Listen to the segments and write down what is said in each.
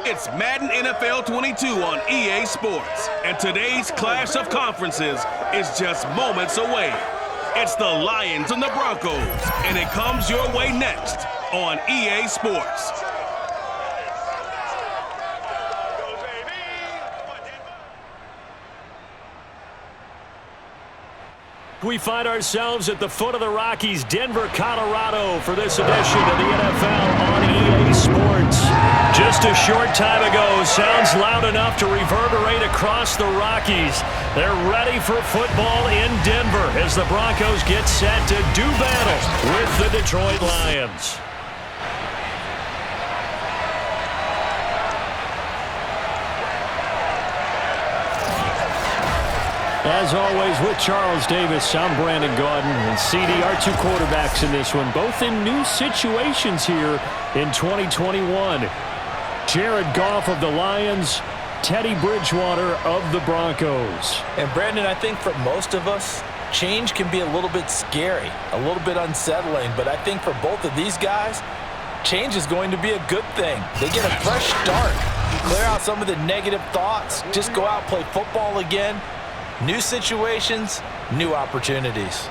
It's Madden NFL 22 on EA Sports, and today's clash of conferences is just moments away. It's the Lions and the Broncos, and it comes your way next on EA Sports. We find ourselves at the foot of the Rockies, Denver, Colorado, for this edition of the NFL on EA Sports. Just a short time ago, sounds loud enough to reverberate across the Rockies. They're ready for football in Denver as the Broncos get set to do battle with the Detroit Lions. As always, with Charles Davis, I'm Brandon Gordon, and CD, our two quarterbacks in this one, both in new situations here in 2021. Jared Goff of the Lions, Teddy Bridgewater of the Broncos. And Brandon, I think for most of us, change can be a little bit scary, a little bit unsettling, but I think for both of these guys, change is going to be a good thing. They get a fresh start, clear out some of the negative thoughts, just go out and play football again. New situations, new opportunities.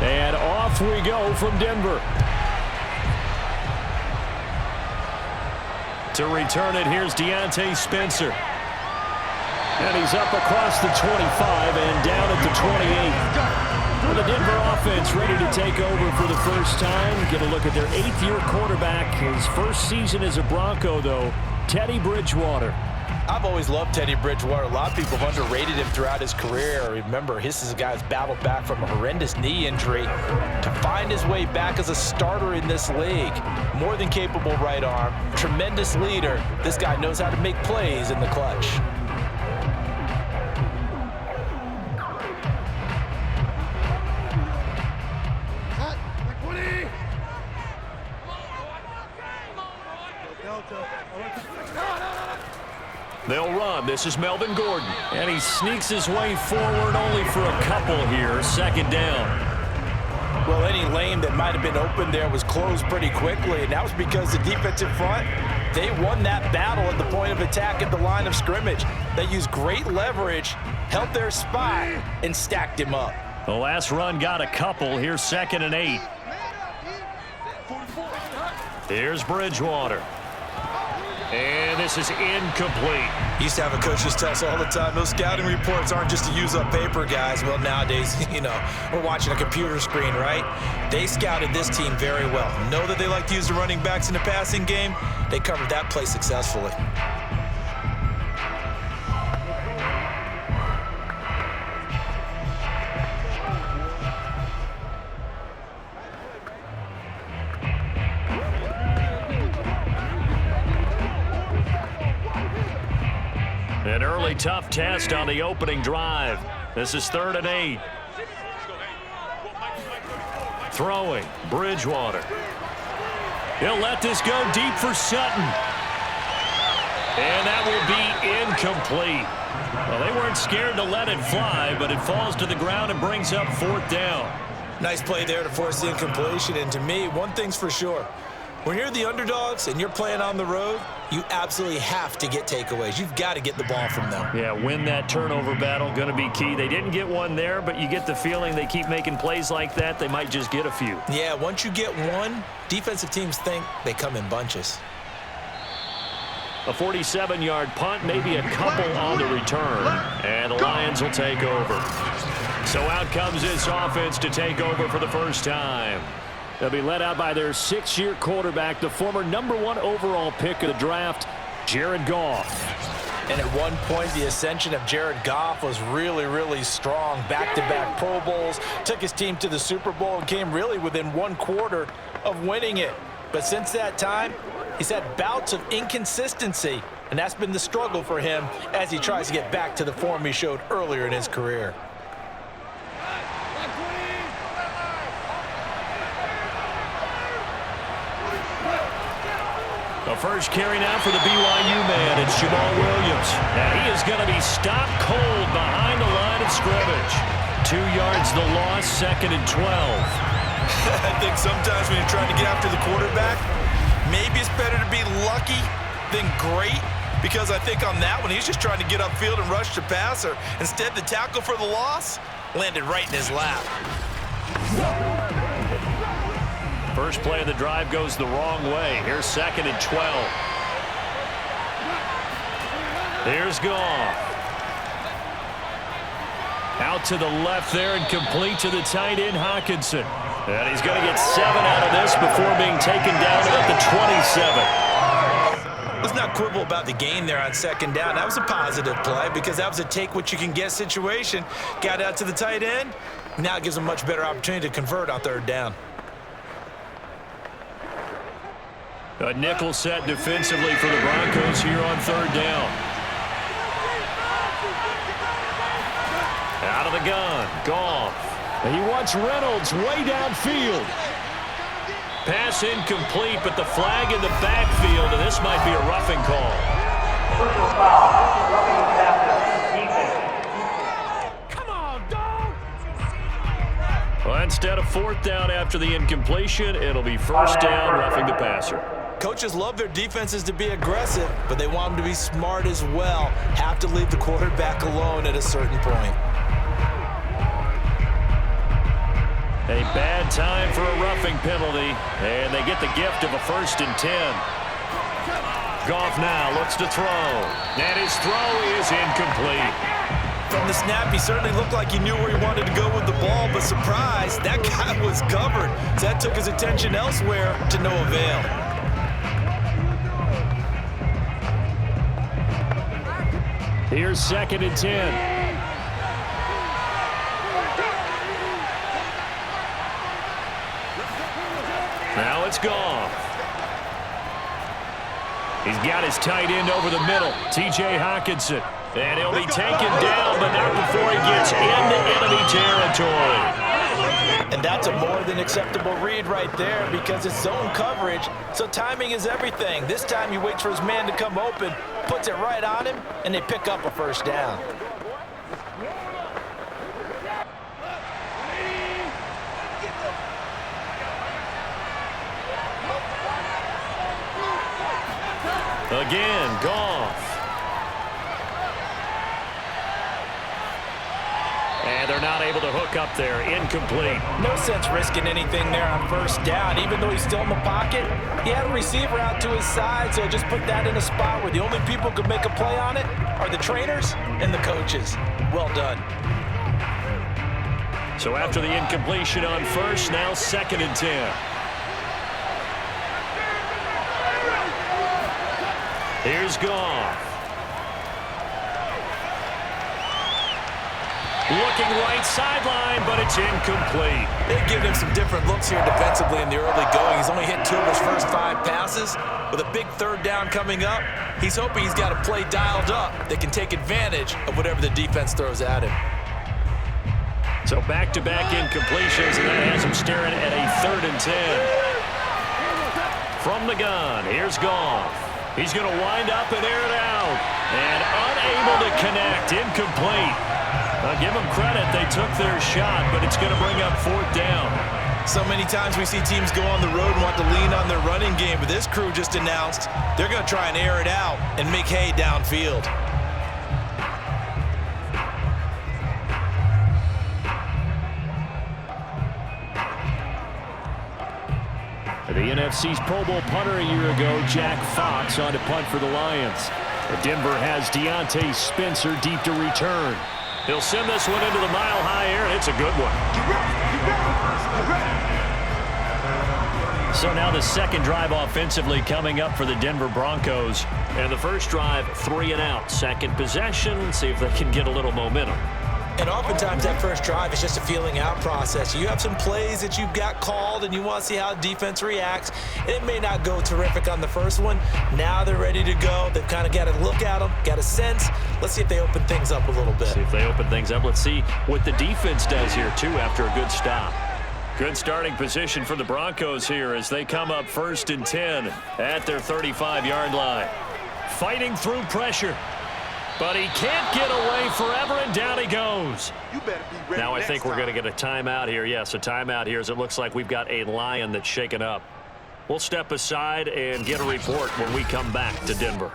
And off we go from Denver. To return it, here's Deontay Spencer. And he's up across the 25 and down at the 28. For the Denver offense, ready to take over for the first time. Get a look at their 8th-year quarterback. His first season as a Bronco, though, Teddy Bridgewater. I've always loved Teddy Bridgewater. A lot of people have underrated him throughout his career. Remember, this is a guy who's battled back from a horrendous knee injury to find his way back as a starter in this league. More than capable right arm, tremendous leader. This guy knows how to make plays in the clutch. They'll run. This is Melvin Gordon. And he sneaks his way forward only for a couple here. Second down. Well, any lane that might have been open there was closed pretty quickly, and that was because the defensive front, they won that battle at the point of attack at the line of scrimmage. They used great leverage, held their spot, and stacked him up. The last run got a couple. Here's 2nd and 8. Here's Bridgewater. And this is incomplete. Used to have a coach just tell us all the time, those scouting reports aren't just to use up paper, guys. Well, nowadays, we're watching a computer screen, right? They scouted this team very well. Know that they like to use the running backs in the passing game. They covered that play successfully. An early tough test on the opening drive. This is 3rd and 8. Throwing, Bridgewater. He'll let this go deep for Sutton. And that will be incomplete. Well, they weren't scared to let it fly, but it falls to the ground and brings up 4th down. Nice play there to force the incompletion. And to me, one thing's for sure. When you're the underdogs and you're playing on the road, you absolutely have to get takeaways. You've got to get the ball from them. Yeah, win that turnover battle, going to be key. They didn't get one there, but you get the feeling they keep making plays like that, they might just get a few. Yeah, once you get one, defensive teams think they come in bunches. A 47-yard punt, maybe a couple on the return, and the Lions will take over. So out comes this offense to take over for the first time. They'll be led out by their 6th-year quarterback, the former #1 overall pick of the draft, Jared Goff. And at one point, the ascension of Jared Goff was really, really strong. Back-to-back Pro Bowls, took his team to the Super Bowl, and came really within 1/4 of winning it. But since that time, he's had bouts of inconsistency, and that's been the struggle for him as he tries to get back to the form he showed earlier in his career. The first carry now for the BYU man, it's Jamal Williams. And he is going to be stopped cold behind the line of scrimmage. 2 yards the loss, 2nd and 12. I think sometimes when you're trying to get after the quarterback, maybe it's better to be lucky than great, because I think on that one, he's just trying to get upfield and rush the passer. Instead, the tackle for the loss landed right in his lap. First play of the drive goes the wrong way. Here's 2nd and 12. Here's Goff. Out to the left there and complete to the tight end, Hockenson. And he's going to get 7 out of this before being taken down at the 27. Let's not quibble about the gain there on 2nd down. That was a positive play because that was a take-what-you-can-get situation. Got out to the tight end. Now it gives him a much better opportunity to convert on 3rd down. A nickel set defensively for the Broncos here on 3rd down. Out of the gun, Goff. He wants Reynolds way downfield. Pass incomplete, but the flag in the backfield, and this might be a roughing call. Personal foul, roughing the passer, defense. Come on, dog! Well, instead of 4th down after the incompletion, it'll be 1st down, roughing the passer. Coaches love their defenses to be aggressive, but they want them to be smart as well. Have to leave the quarterback alone at a certain point. A bad time for a roughing penalty, and they get the gift of a 1st and 10. Goff now looks to throw, and his throw is incomplete. From the snap, he certainly looked like he knew where he wanted to go with the ball, but surprise, that guy was covered. So that took his attention elsewhere to no avail. Here's 2nd and 10. Now it's Goff. He's got his tight end over the middle, T.J. Hockenson. And he'll be taken down, but not before he gets into enemy territory. And that's a more than acceptable read right there because it's zone coverage, so timing is everything. This time he waits for his man to come open, puts it right on him, and they pick up a 1st down. Again, Goff. And they're not able to hook up there. Incomplete. No sense risking anything there on 1st down. Even though he's still in the pocket, he had a receiver out to his side, so just put that in a spot where the only people who could make a play on it are the trainers and the coaches. Well done. So after the incompletion on 1st, now 2nd and 10. Here's Goff. Looking right sideline, but it's incomplete. They've given him some different looks here defensively in the early going. He's only hit 2 of his first 5 passes. With a big 3rd down coming up, he's hoping he's got a play dialed up that can take advantage of whatever the defense throws at him. So back-to-back incompletions, and that has him staring at a 3rd and 10. From the gun, here's Goff. He's going to wind up and air it out. And unable to connect. Incomplete. I'll give them credit. They took their shot, but it's going to bring up 4th down. So many times we see teams go on the road and want to lean on their running game, but this crew just announced they're going to try and air it out and make hay downfield. The NFC's Pro Bowl punter a year ago, Jack Fox, on to punt for the Lions. Denver has Deontay Spencer deep to return. He'll send this one into the mile-high air, and it's a good one. So now the second drive offensively coming up for the Denver Broncos. And the first drive, 3 and out. Second possession, see if they can get a little momentum. And oftentimes that first drive is just a feeling out process. You have some plays that you've got called and you want to see how defense reacts. It may not go terrific on the first one. Now they're ready to go. They've kind of got to look at them, got a sense. Let's see if they open things up a little bit. See if they open things up. Let's see what the defense does here, too, after a good stop. Good starting position for the Broncos here as they come up 1st and 10 at their 35-yard line. Fighting through pressure. But he can't get away forever, and down he goes. You better be ready. Now I think we're going to get a timeout here. Yes, a timeout here as it looks like we've got a Lion that's shaken up. We'll step aside and get a report when we come back to Denver.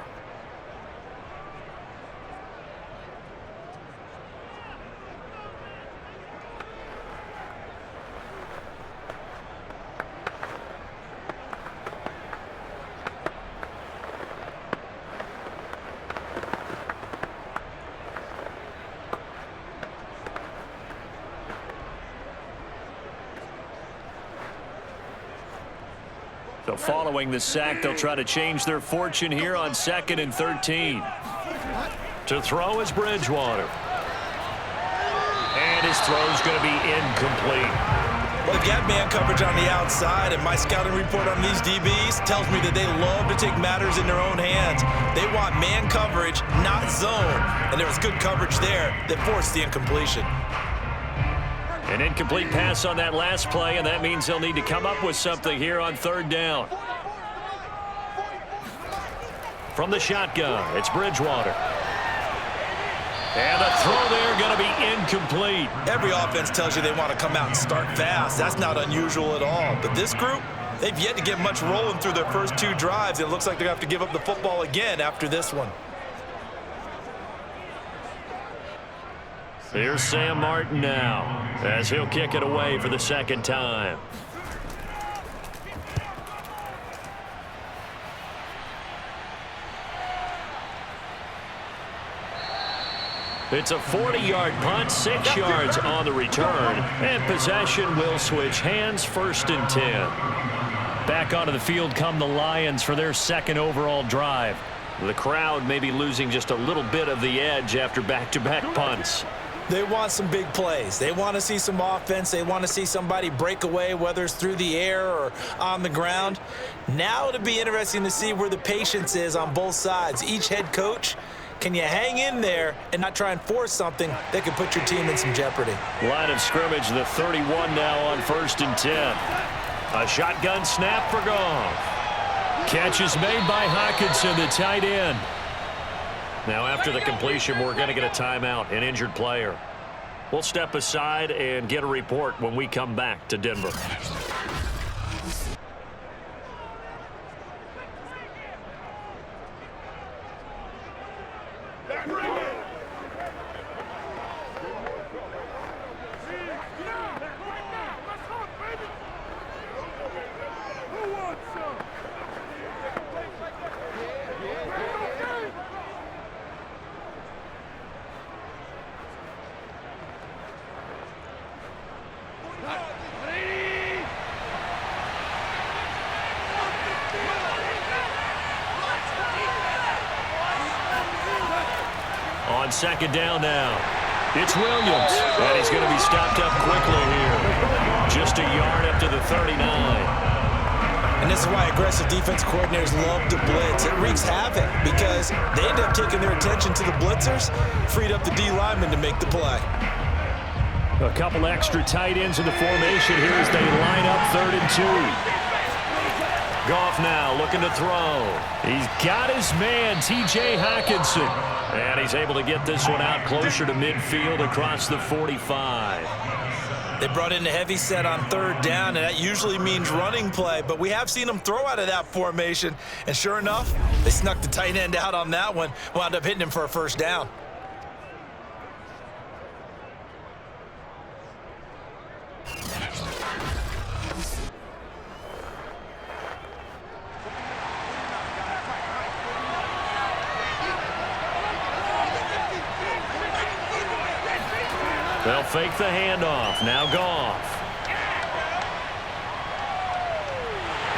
So following the sack, they'll try to change their fortune here on 2nd and 13. To throw is Bridgewater. And his throw's going to be incomplete. Well, they've got man coverage on the outside, and my scouting report on these DBs tells me that they love to take matters in their own hands. They want man coverage, not zone. And there was good coverage there that forced the incompletion. An incomplete pass on that last play, and that means they'll need to come up with something here on 3rd down. From the shotgun, it's Bridgewater. And the throw there going to be incomplete. Every offense tells you they want to come out and start fast. That's not unusual at all. But this group, they've yet to get much rolling through their first 2 drives. It looks like they're going to have to give up the football again after this one. Here's Sam Martin now as he'll kick it away for the 2nd time. It's a 40-yard punt, 6 yards on the return, and possession will switch hands, 1st and 10. Back onto the field come the Lions for their 2nd overall drive. The crowd may be losing just a little bit of the edge after back-to-back punts. They want some big plays. They want to see some offense. They want to see somebody break away, whether it's through the air or on the ground. Now it'll be interesting to see where the patience is on both sides. Each head coach, can you hang in there and not try and force something that could put your team in some jeopardy? Line of scrimmage, the 31 now on 1st and 10. A shotgun snap for Goff. Catch is made by Hockenson, the tight end. Now after the completion, we're going to get a timeout, an injured player. We'll step aside and get a report when we come back to Denver. On 2nd down now, it's Williams, and he's going to be stopped up quickly here. Just a yard up to the 39. And this is why aggressive defense coordinators love to blitz. It wreaks havoc because they end up taking their attention to the blitzers, freed up the D lineman to make the play. A couple extra tight ends in the formation here as they line up 3rd and 2. Goff now looking to throw. He's got his man, T.J. Hockenson. And he's able to get this one out closer to midfield across the 45. They brought in a heavy set on 3rd down, and that usually means running play. But we have seen them throw out of that formation. And sure enough, they snuck the tight end out on that one, wound up hitting him for a 1st down. They'll fake the handoff. Now Goff.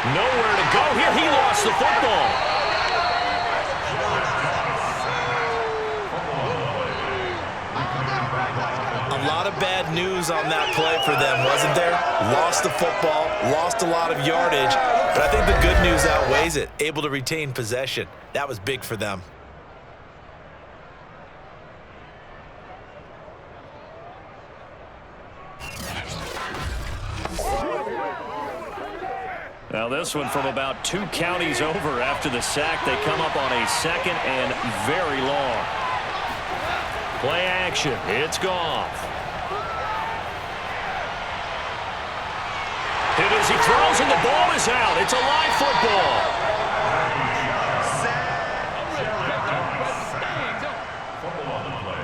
Nowhere to go here. He lost the football. A lot of bad news on that play for them, wasn't there? Lost the football, lost a lot of yardage, but I think the good news outweighs it. Able to retain possession. That was big for them. Now this one from about 2 counties over after the sack. They come up on a 2nd and very long. Play action. It's Goff. Hit as he throws, and the ball is out. It's a live football.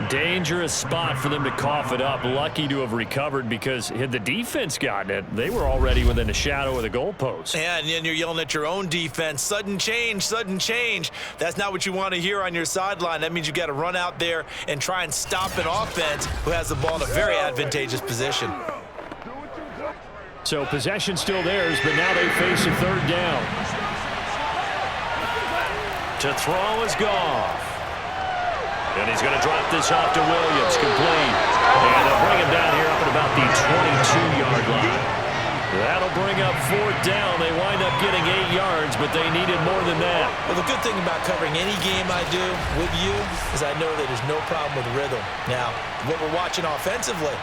Dangerous spot for them to cough it up. Lucky to have recovered, because had the defense gotten it, they were already within a shadow of the goalpost. Yeah, and then you're yelling at your own defense. Sudden change, sudden change. That's not what you want to hear on your sideline. That means you got to run out there and try and stop an offense who has the ball in a very advantageous position. So possession still theirs, but now they face a 3rd down. To throw is Goff. And he's going to drop this off to Williams, complete. And they'll bring him down here up at about the 22-yard line. That'll bring up 4th down. They wind up getting 8 yards, but they needed more than that. Well, the good thing about covering any game I do with you is I know that there's no problem with rhythm. Now, what we're watching offensively,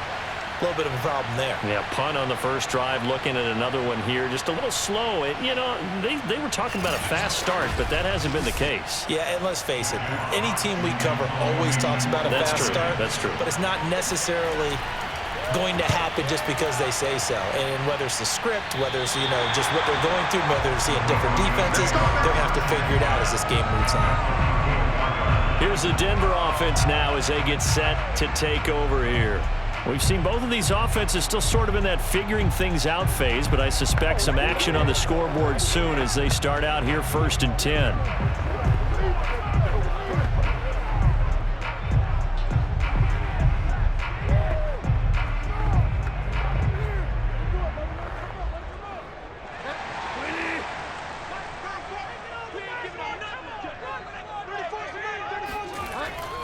a little bit of a problem there. Yeah, punt on the first drive, looking at another one here. Just a little slow. You know, they were talking about a fast start, but that hasn't been the case. Yeah, and let's face it, any team we cover always talks about a fast start. That's true. But it's not necessarily going to happen just because they say so. And whether it's the script, whether it's, you know, just what they're going through, whether they're seeing different defenses, they're going to have to figure it out as this game moves on. Here's the Denver offense now as they get set to take over here. We've seen both of these offenses still sort of in that figuring things out phase, but I suspect some action on the scoreboard soon as they start out here 1st and 10.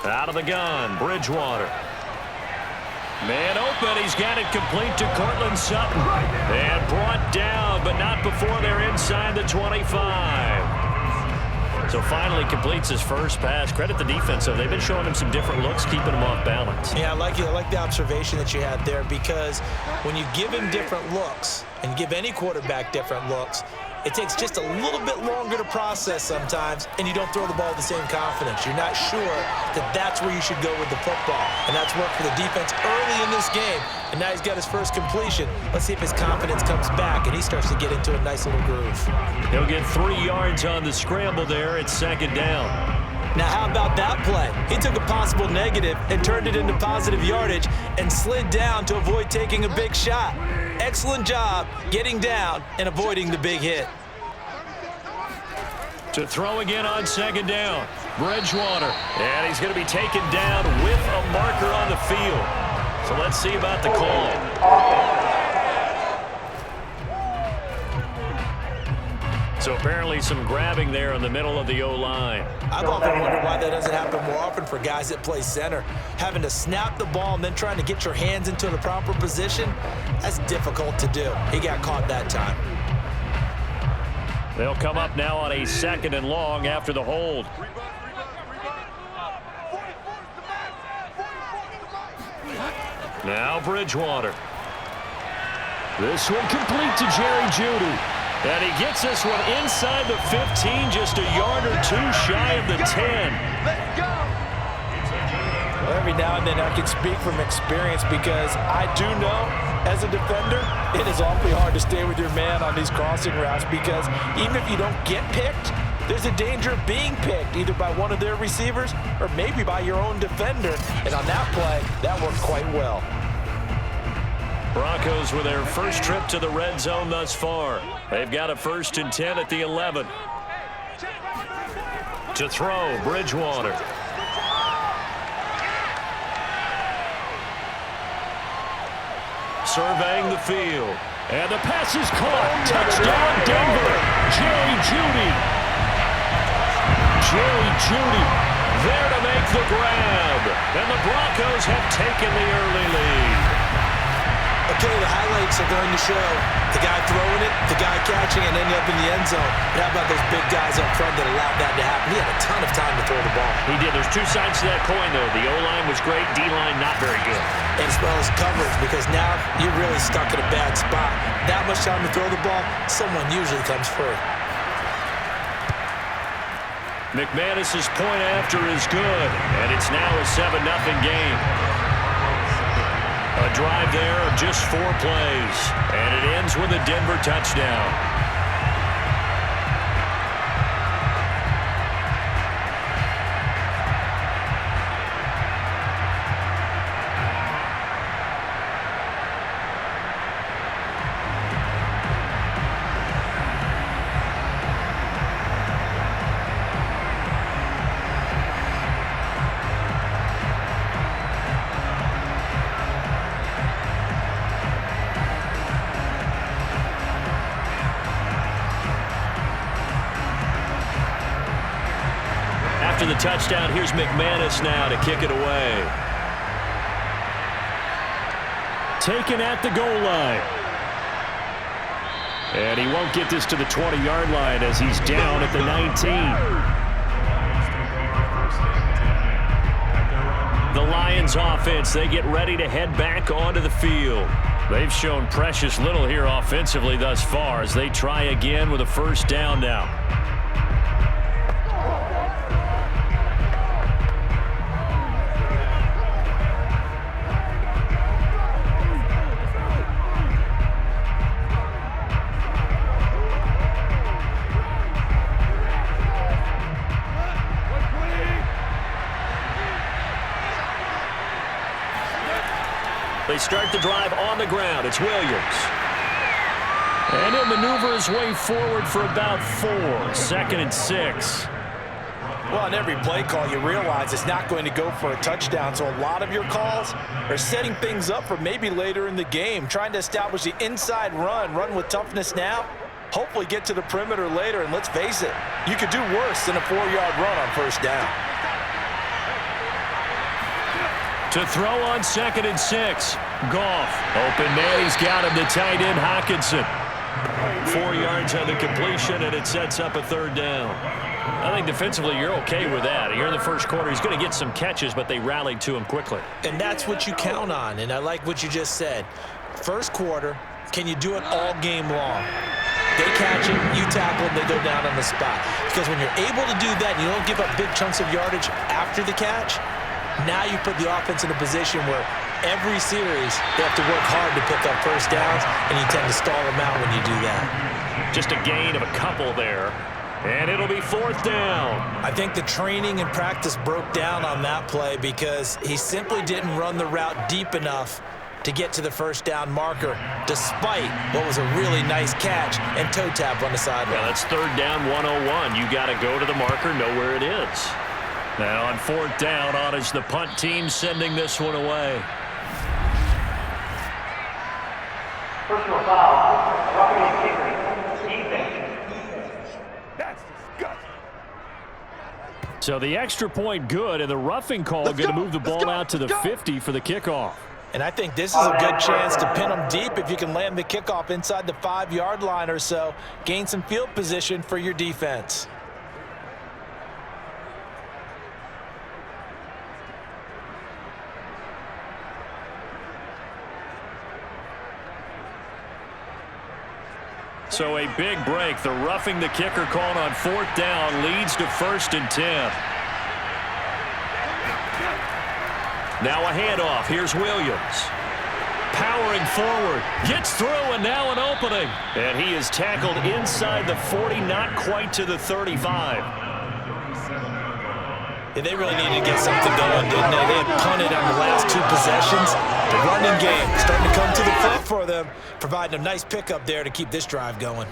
Out of the gun, Bridgewater. Man open, he's got it complete to Cortland Sutton. And brought down, but not before they're inside the 25. So finally completes his first pass. Credit the defense, though. They've been showing him some different looks, keeping him off balance. Yeah, I like the observation that you had there, because when you give him different looks and give any quarterback different looks, it takes just a little bit longer to process sometimes, and you don't throw the ball with the same confidence. You're not sure that that's where you should go with the football. And that's worked for the defense early in this game. And now he's got his first completion. Let's see if his confidence comes back and he starts to get into a nice little groove. He'll get 3 yards on the scramble there. It's 2nd down. Now, how about that play? He took a possible negative and turned it into positive yardage and slid down to avoid taking a big shot. Excellent job getting down and avoiding the big hit. To throw again on 2nd down, Bridgewater. And he's going to be taken down with a marker on the field. So let's see about the call. So apparently some grabbing there in the middle of the O-line. I've often wondered why that doesn't happen more often for guys that play center. Having to snap the ball and then trying to get your hands into the proper position, that's difficult to do. He got caught that time. They'll come up now on a 2nd and long after the hold. Now Bridgewater. This one complete to Jerry Jeudy. And he gets this one inside the 15, just a yard or 2 shy of the 10. Let's go. Well, every now and then I can speak from experience, because I do know as a defender it is awfully hard to stay with your man on these crossing routes, because even if you don't get picked, there's a danger of being picked either by one of their receivers or maybe by your own defender. And on that play, that worked quite well. Broncos with their first trip to the red zone thus far. They've got a 1st and 10 at the 11. To throw, Bridgewater. Surveying the field. And the pass is caught. Touchdown, Denver. Jerry Jeudy. Jerry Jeudy there to make the grab. And the Broncos have taken the early lead. Okay, the highlights are going to show the guy throwing it, the guy catching, and ending up in the end zone. But how about those big guys up front that allowed that to happen? He had a ton of time to throw the ball. He did. There's two sides to that coin, though. The O-line was great. D-line not very good. As well as coverage, because now you're really stuck in a bad spot. That much time to throw the ball, someone usually comes free. McManus's point after is good, and it's now a 7-0 game. A drive there of just 4 plays, and it ends with a Denver touchdown. After the touchdown, here's McManus now to kick it away. Taken at the goal line. And he won't get this to the 20-yard line as he's down at the 19. The Lions offense, they get ready to head back onto the field. They've shown precious little here offensively thus far as they try again with a first down now. They start the drive on the ground. It's Williams. And he'll maneuver his way forward for about 4. 2nd and 6. Well, on every play call, you realize it's not going to go for a touchdown, so a lot of your calls are setting things up for maybe later in the game, trying to establish the inside run with toughness now, hopefully get to the perimeter later, and let's face it, you could do worse than a 4-yard run on first down. To throw on 2nd and 6. Goff. Open man. He's got him. The tight end, Hockenson. 4 yards on the completion, and it sets up a 3rd down. I think defensively you're okay with that. Here in the first quarter, he's going to get some catches, but they rallied to him quickly. And that's what you count on, and I like what you just said. First quarter, can you do it all game long? They catch it, you tackle them, they go down on the spot. Because when you're able to do that and you don't give up big chunks of yardage after the catch, now you put the offense in a position where every series they have to work hard to pick up first downs, and you tend to stall them out when you do that. Just a gain of a couple there, and it'll be 4th down. I think the training and practice broke down on that play because he simply didn't run the route deep enough to get to the first down marker, despite what was a really nice catch and toe tap on the sideline. Yeah, that's 3rd down 101. You got to go to the marker, know where it is. Now on 4th down, on is the punt team sending this one away. Personal foul, roughing the kicker, defense. That's disgusting. So the extra point good, and the roughing call going to move the ball out to the 50 for the kickoff. And I think this is a good chance to pin them deep if you can land the kickoff inside the 5-yard line or so. Gain some field position for your defense. So a big break. The roughing the kicker called on 4th down leads to 1st and 10. Now a handoff. Here's Williams. Powering forward. Gets through, and now an opening. And he is tackled inside the 40, not quite to the 35. Yeah, they really needed to get something going, didn't they? They had punted on the last 2 possessions. The running game starting to come to the front for them, providing a nice pickup there to keep this drive going.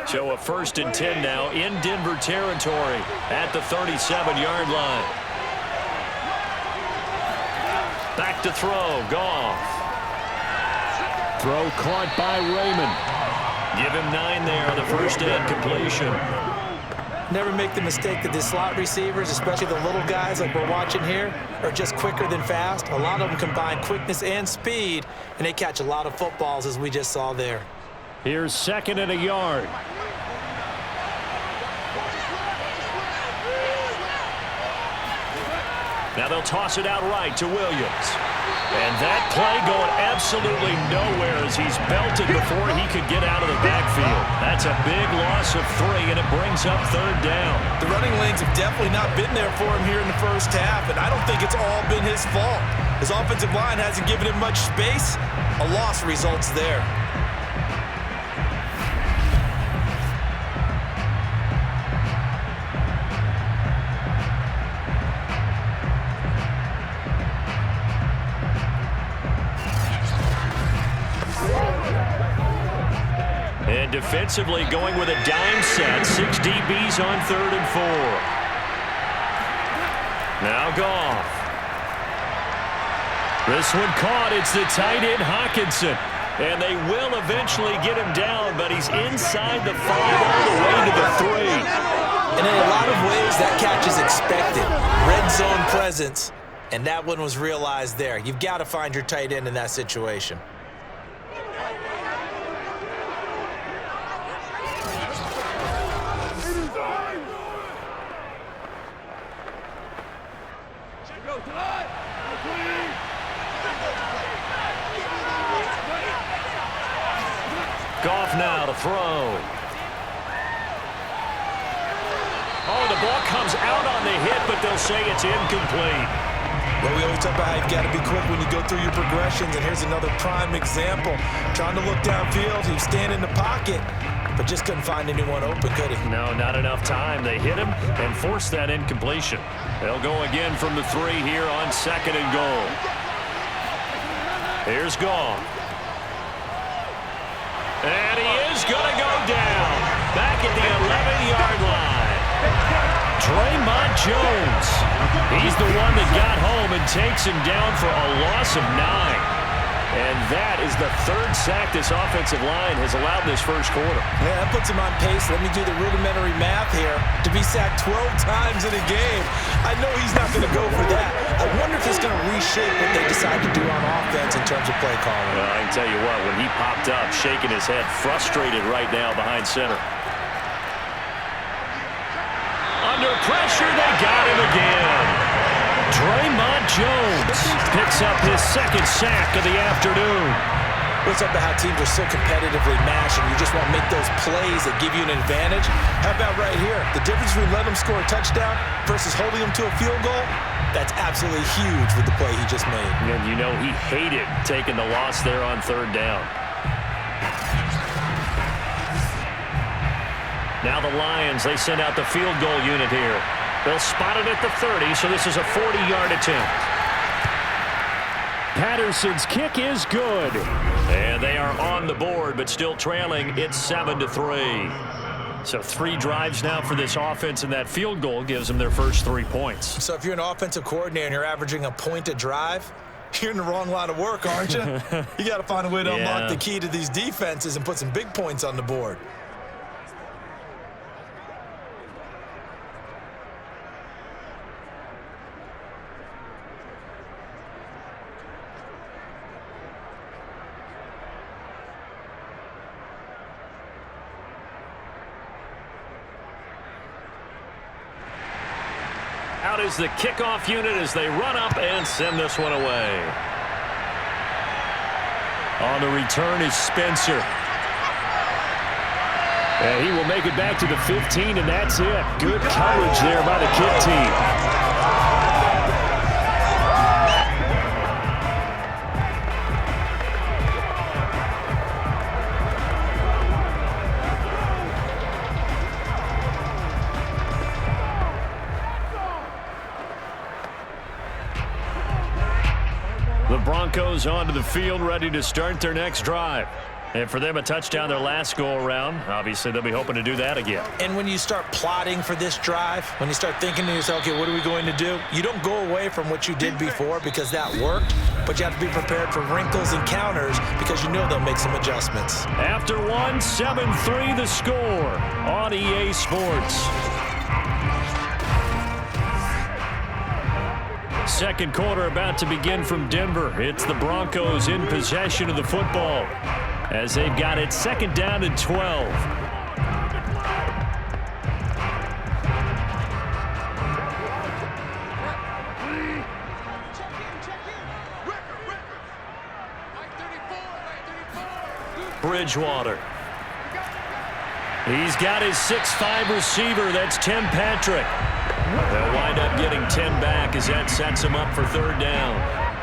So a 1st and 10 now in Denver territory at the 37-yard line. Back to throw. Goff. Throw caught by Raymond. Give him 9 there on the first and completion. Never make the mistake that the slot receivers, especially the little guys like we're watching here, are just quicker than fast. A lot of them combine quickness and speed, and they catch a lot of footballs, as we just saw there. Here's 2nd and a yard. Now they'll toss it out right to Williams. And that play going absolutely nowhere as he's belted before he could get out of the backfield. That's a big loss of 3, and it brings up 3rd down. The running lanes have definitely not been there for him here in the first half, and I don't think it's all been his fault. His offensive line hasn't given him much space. A loss results there. And defensively going with a dime set. 6 DBs on 3rd and 4. Now Goff. This one caught. It's the tight end Hockenson. And they will eventually get him down, but he's inside the 5 all the way to the 3. And in a lot of ways, that catch is expected. Red zone presence, and that one was realized there. You've got to find your tight end in that situation. Goff now to throw. Oh, the ball comes out on the hit, but they'll say it's incomplete. Well, we always talk about how you've got to be quick when you go through your progressions, and here's another prime example. Trying to look downfield, he was standing in the pocket, but just couldn't find anyone open, could he? No, not enough time. They hit him and forced that incompletion. They'll go again from the 3 here on 2nd and goal. Here's Goff. And he is going to go down. Back at the 11-yard line. Draymond Jones. He's the one that got home and takes him down for a loss of 9. And that is the 3rd sack this offensive line has allowed this first quarter. Yeah, that puts him on pace. Let me do the rudimentary math here. To be sacked 12 times in a game, I know he's not going to go for that. I wonder if it's going to reshape what they decide to do on offense in terms of play calling. Well, I can tell you what, when he popped up, shaking his head, frustrated right now behind center. Under pressure, they got him again. Draymond Jones picks up his 2nd sack of the afternoon. What's up about how teams are so competitively matched and you just want to make those plays that give you an advantage? How about right here? The difference between letting them score a touchdown versus holding them to a field goal, that's absolutely huge with the play he just made. And you know he hated taking the loss there on 3rd down. Now the Lions, they send out the field goal unit here. They'll spot it at the 30, so this is a 40-yard attempt. Patterson's kick is good. And they are on the board, but still trailing. It's 7-3. So 3 drives now for this offense, and that field goal gives them their first 3 points. So if you're an offensive coordinator and you're averaging a point a drive, you're in the wrong line of work, aren't you? You got to find a way to unlock the key to these defenses and put some big points on the board. Out is the kickoff unit as they run up and send this one away. On the return is Spencer. And he will make it back to the 15, and that's it. Good coverage there by the kick team. The Broncos onto the field, ready to start their next drive. And for them, a touchdown their last go-around. Obviously, they'll be hoping to do that again. And when you start plotting for this drive, when you start thinking to yourself, okay, what are we going to do? You don't go away from what you did before because that worked, but you have to be prepared for wrinkles and counters because you know they'll make some adjustments. After one, 7-3 the score on EA Sports. Second quarter about to begin from Denver. It's the Broncos in possession of the football as they've got it second down and 12. Bridgewater. He's got his 6'5" receiver. That's Tim Patrick. They'll wind up getting 10 back as that sets him up for third down.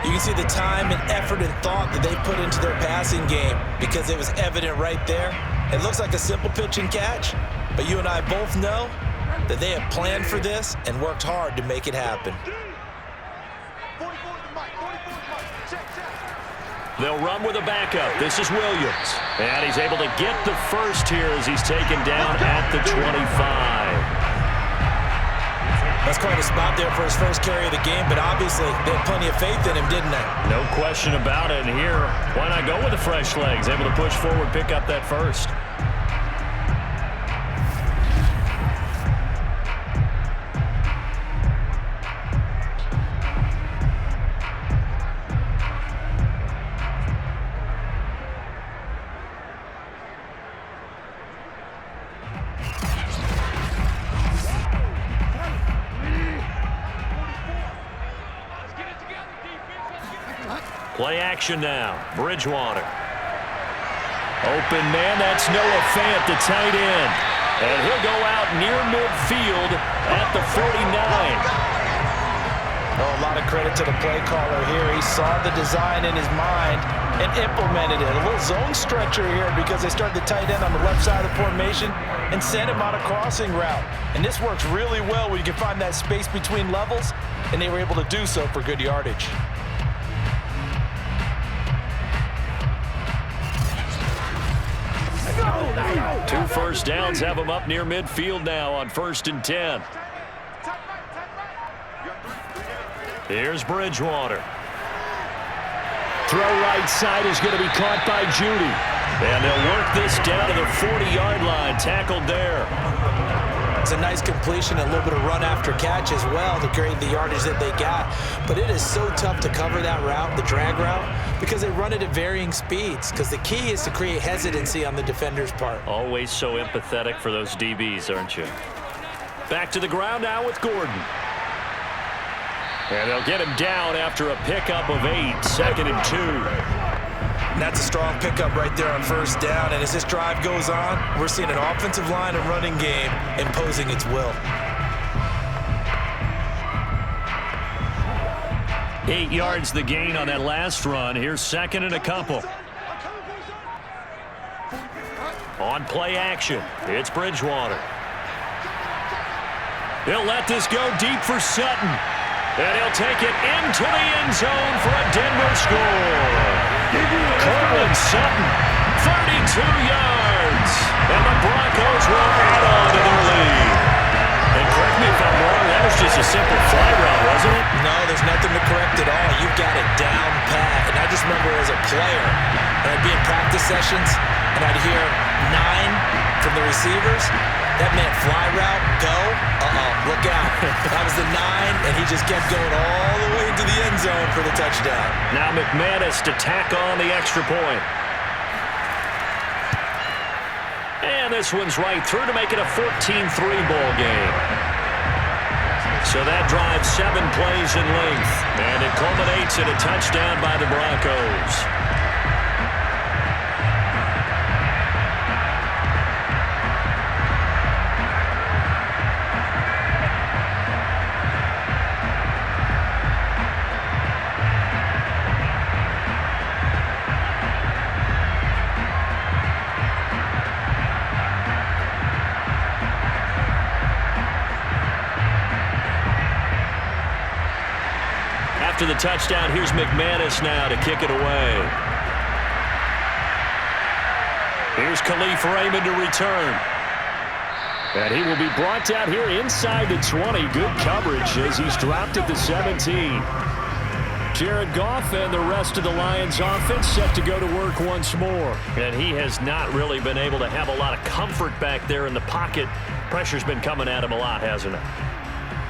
You can see the time and effort and thought that they put into their passing game because it was evident right there. It looks like a simple pitch and catch, but you and I both know that they have planned for this and worked hard to make it happen. They'll run with a backup. This is Williams. And he's able to get the first here as he's taken down at the 25. That's quite a spot there for his first carry of the game, but obviously they had plenty of faith in him, didn't they? No question about it. And here, why not go with the fresh legs? Able to push forward, pick up that first. Play action now. Bridgewater. Open man, that's Noah Fant, the tight end. And he'll go out near midfield at the 49. Oh, a lot of credit to the play caller here. He saw the design in his mind and implemented it. A little zone stretcher here because they started the tight end on the left side of the formation and sent him on a crossing route. And this works really well when you can find that space between levels, and they were able to do so for good yardage. Two first downs have him up near midfield now on 1st and 10. Here's Bridgewater. Throw right side is going to be caught by Judy. And they'll work this down to the 40-yard line. Tackled there. It's a nice completion, a little bit of run after catch as well to create the yardage that they got. But it is so tough to cover that route, the drag route, because they run it at varying speeds. Because the key is to create hesitancy on the defender's part. Always so empathetic for those DBs, aren't you? Back to the ground now with Gordon. And they'll get him down after a pickup of 8, 2nd and 2. And that's a strong pickup right there on first down. And as this drive goes on, we're seeing an offensive line and running game imposing its will. 8 yards the gain on that last run. Here's 2nd and a couple. On play action, it's Bridgewater. He'll let this go deep for Sutton. And he'll take it into the end zone for a Denver score. Cortland Sutton, 32 yards. And the Broncos will add on to their lead. And correct me if I'm wrong, that was just a simple fly route, wasn't it? No, there's nothing to correct at all. You've got it down pat. And I just remember as a player, I'd be in practice sessions, and I'd hear 9 from the receivers. That meant fly route, go, look out. That was the 9, and he just kept going all the way into the end zone for the touchdown. Now McManus to tack on the extra point. And this one's right through to make it a 14-3 ball game. So that drives 7 plays in length, and it culminates in a touchdown by the Broncos. After the touchdown, here's McManus now to kick it away. Here's Khalif Raymond to return. And he will be brought down here inside the 20. Good coverage as he's dropped at the 17. Jared Goff and the rest of the Lions offense set to go to work once more. And he has not really been able to have a lot of comfort back there in the pocket. Pressure's been coming at him a lot, hasn't it?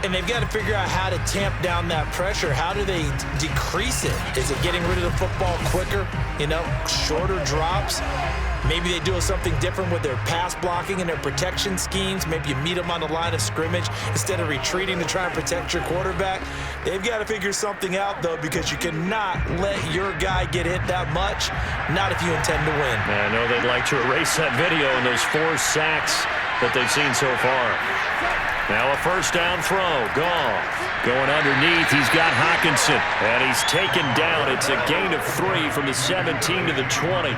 And they've got to figure out how to tamp down that pressure. How do they decrease it? Is it getting rid of the football quicker? Shorter drops? Maybe they do something different with their pass blocking and their protection schemes. Maybe you meet them on the line of scrimmage instead of retreating to try and protect your quarterback. They've got to figure something out, though, because you cannot let your guy get hit that much, not if you intend to win. I know they'd like to erase that video and those 4 sacks that they've seen so far. Now a first down throw. Goff going underneath. He's got Hockenson, and he's taken down. It's a gain of 3 from the 17 to the 20.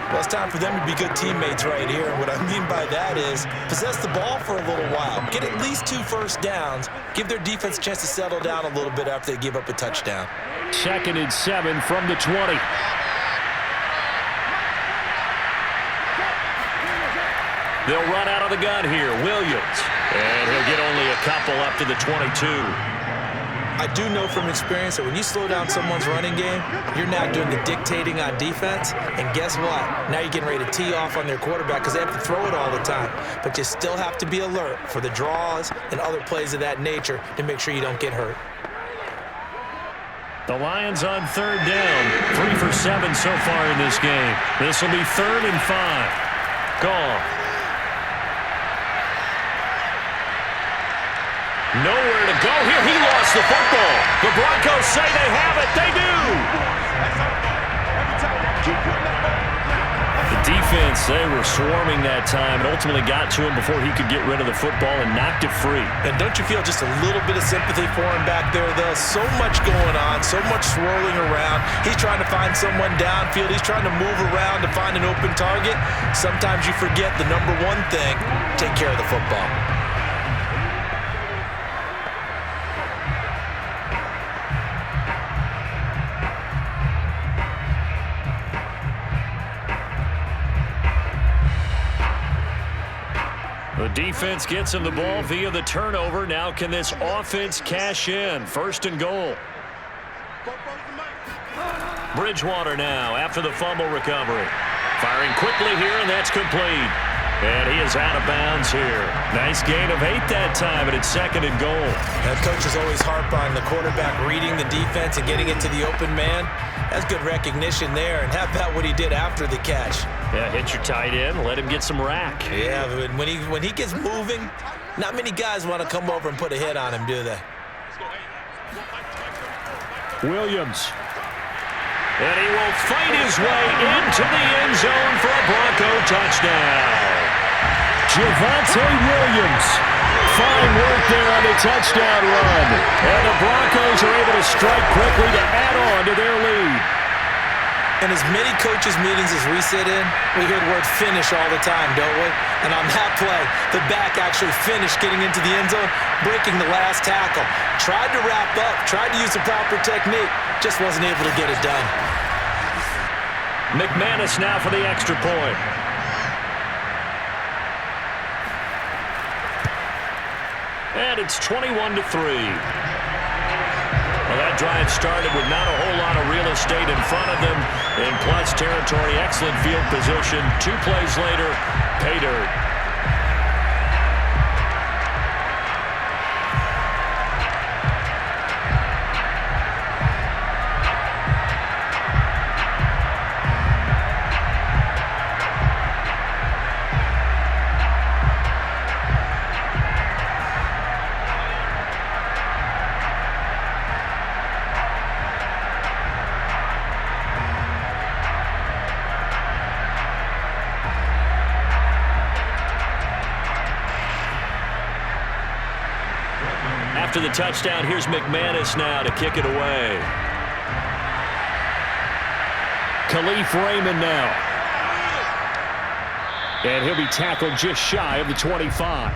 Well, it's time for them to be good teammates right here. And what I mean by that is possess the ball for a little while. Get at least 2 first downs. Give their defense a chance to settle down a little bit after they give up a touchdown. 2nd and 7 from the 20. They'll run out of the gun here. Williams. And he'll get only a couple up to the 22. I do know from experience that when you slow down someone's running game, you're now doing the dictating on defense. And guess what? Now you're getting ready to tee off on their quarterback because they have to throw it all the time. But you still have to be alert for the draws and other plays of that nature to make sure you don't get hurt. The Lions on 3rd down. 3 for 7 so far in this game. This will be 3rd and 5. Goff. Nowhere to go here. He lost the football. The Broncos say they have it. They do. The defense, they were swarming that time and ultimately got to him before he could get rid of the football and knocked it free. And don't you feel just a little bit of sympathy for him back there, though? So much going on, so much swirling around. He's trying to find someone downfield. He's trying to move around to find an open target. Sometimes you forget the number one thing, take care of the football. The defense gets him the ball via the turnover. Now can this offense cash in? 1st and goal. Bridgewater now after the fumble recovery. Firing quickly here, and that's complete. And he is out of bounds here. Nice gain of 8 that time, and it's 2nd and goal. That coaches always harp on the quarterback reading the defense and getting it to the open man. That's good recognition there, and how about what he did after the catch? Yeah, hit your tight end, let him get some rack. Yeah, but when he gets moving, not many guys want to come over and put a hit on him, do they? Williams. And he will fight his way into the end zone for a Bronco touchdown. Javonte Williams. Fine work there on the touchdown run. And the Broncos are able to strike quickly to add on to their lead. In as many coaches' meetings as we sit in, we hear the word finish all the time, don't we? And on that play, the back actually finished getting into the end zone, breaking the last tackle. Tried to wrap up, tried to use the proper technique, just wasn't able to get it done. McManus now for the extra point. And it's 21-3. Well, that drive started with not a whole lot of real estate in front of them. In plus territory, excellent field position. 2 plays later, pay dirt. After the touchdown, here's McManus now to kick it away. Khalif Raymond now. And he'll be tackled just shy of the 25.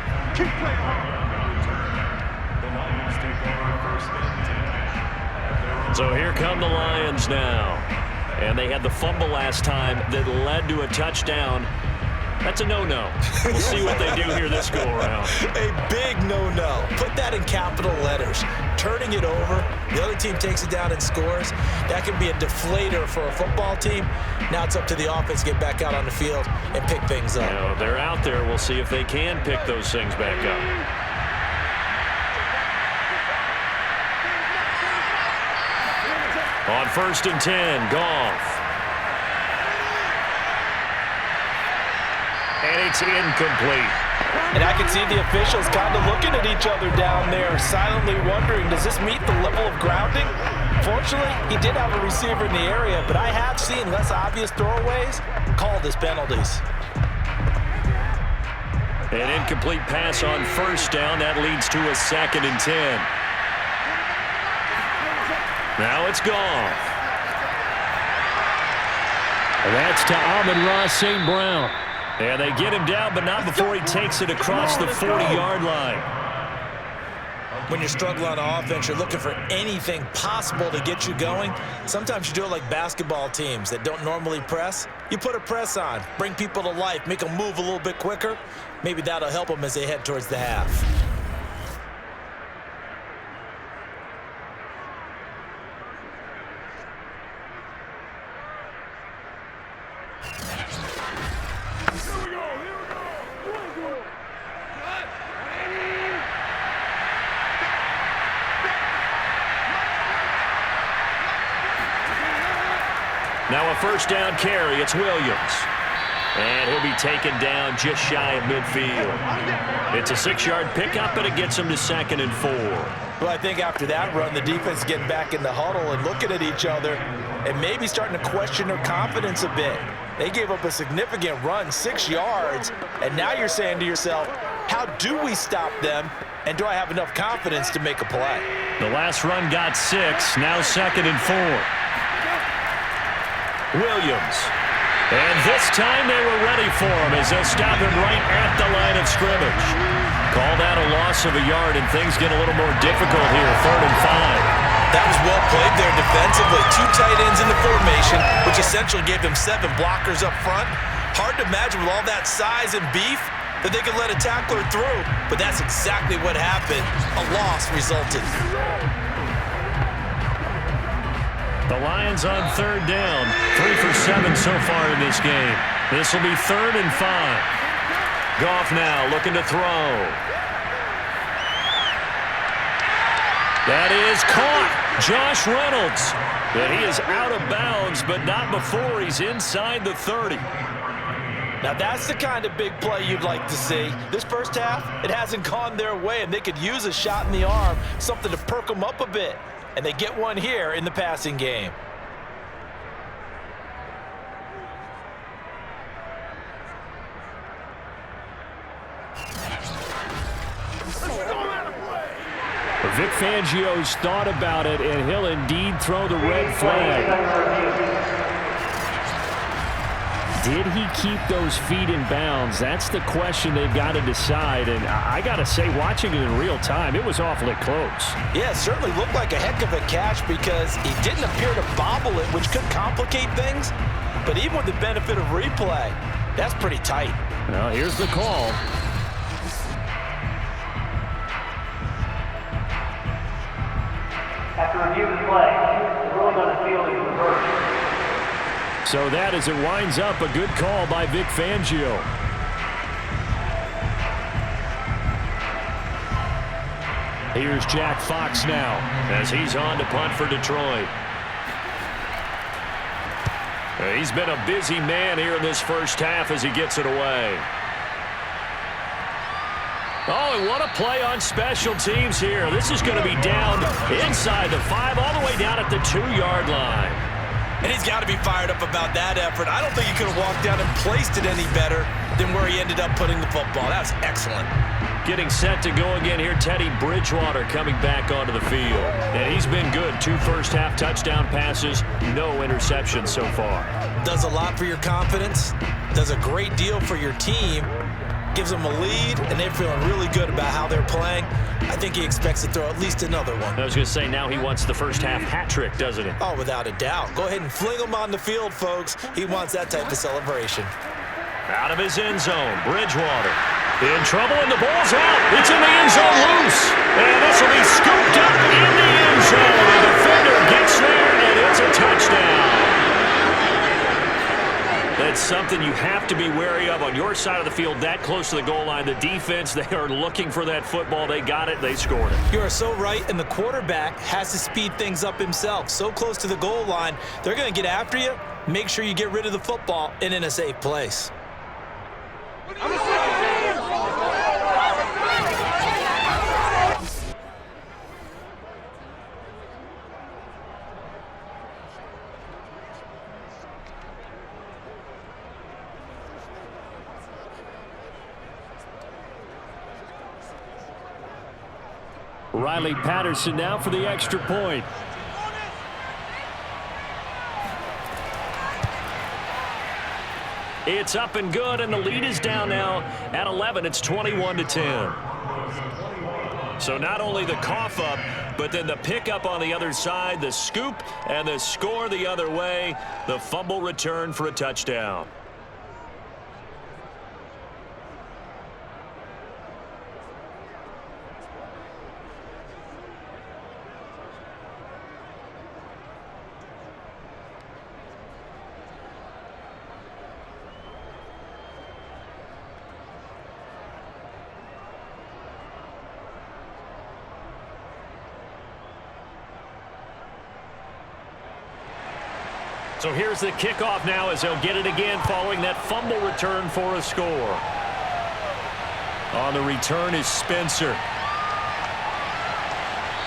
So here come the Lions now. And they had the fumble last time that led to a touchdown. That's a no-no. We'll see what they do here this go-around. A big no-no. Put that in capital letters. Turning it over, the other team takes it down and scores. That can be a deflator for a football team. Now it's up to the offense to get back out on the field and pick things up. You know, they're out there. We'll see if they can pick those things back up. On 1st and 10, Goff. And it's incomplete. And I can see the officials kind of looking at each other down there, silently wondering, does this meet the level of grounding? Fortunately, he did have a receiver in the area, but I have seen less obvious throwaways called as penalties. An incomplete pass on 1st down. That leads to a 2nd and 10. Now it's Goff. And that's to Amon-Ra St. Brown. And they get him down, but not before he takes it across the 40-yard line. When you're struggling on offense, you're looking for anything possible to get you going. Sometimes you do it like basketball teams that don't normally press. You put a press on, bring people to life, make them move a little bit quicker. Maybe that'll help them as they head towards the half. Now a 1st down carry. It's Williams. And he'll be taken down just shy of midfield. It's a 6-yard pickup, and it gets him to 2nd and 4. Well, I think after that run, the defense is getting back in the huddle and looking at each other and maybe starting to question their confidence a bit. They gave up a significant run, 6 yards, and now you're saying to yourself, how do we stop them, and do I have enough confidence to make a play? The last run got 6, now 2nd and 4. Williams. And this time they were ready for him as they'll stop him right at the line of scrimmage. Called out a loss of a yard, and things get a little more difficult here, 3rd and 5. That was well played there defensively. 2 tight ends in the formation, which essentially gave them 7 blockers up front. Hard to imagine with all that size and beef that they could let a tackler through, but that's exactly what happened. A loss resulted. The Lions on 3rd down, 3 for 7 so far in this game. This will be 3rd and 5. Goff now looking to throw. That is caught. Josh Reynolds. But he is out of bounds, but not before he's inside the 30. Now that's the kind of big play you'd like to see. This first half, it hasn't gone their way, and they could use a shot in the arm, something to perk them up a bit. And they get one here in the passing game. Vic Fangio's thought about it, and he'll indeed throw the red flag. Did he keep those feet in bounds? That's the question they've got to decide. And I got to say, watching it in real time, it was awfully close. Yeah, it certainly looked like a heck of a catch because he didn't appear to bobble it, which could complicate things. But even with the benefit of replay, that's pretty tight. Well, here's the call. After review of the play, the ruling on the field is reversed. So that, as it winds up, a good call by Vic Fangio. Here's Jack Fox now as he's on to punt for Detroit. He's been a busy man here in this first half as he gets it away. Oh, and what a play on special teams here. This is going to be down inside the 5, all the way down at the 2-yard line. And he's got to be fired up about that effort. I don't think he could have walked down and placed it any better than where he ended up putting the football. That was excellent. Getting set to go again here, Teddy Bridgewater coming back onto the field. And he's been good. 2 first-half touchdown passes, no interceptions so far. Does a lot for your confidence. Does a great deal for your team. gives them a lead, and they're feeling really good about how they're playing. I think he expects to throw at least another one. I was going to say, now he wants the first half hat trick, doesn't he? Oh, without a doubt. Go ahead and fling him on the field, folks. He wants that type of celebration. Out of his end zone, Bridgewater. In trouble, and the ball's out. It's in the end zone loose. And this will be scooped up in the end zone. The defender gets there, and it's a touchdown. That's something you have to be wary of on your side of the field, that close to the goal line. The defense, they are looking for that football. They got it. They scored it. You are so right, and the quarterback has to speed things up himself. So close to the goal line, they're going to get after you. Make sure you get rid of the football and in a safe place. Riley Patterson now for the extra point. It's up and good, and the lead is down now at 11. It's 21-10. So not only the cough up, but then the pickup on the other side, the scoop, and the score the other way. The fumble return for a touchdown. So here's the kickoff now as they'll get it again following that fumble return for a score. On the return is Spencer.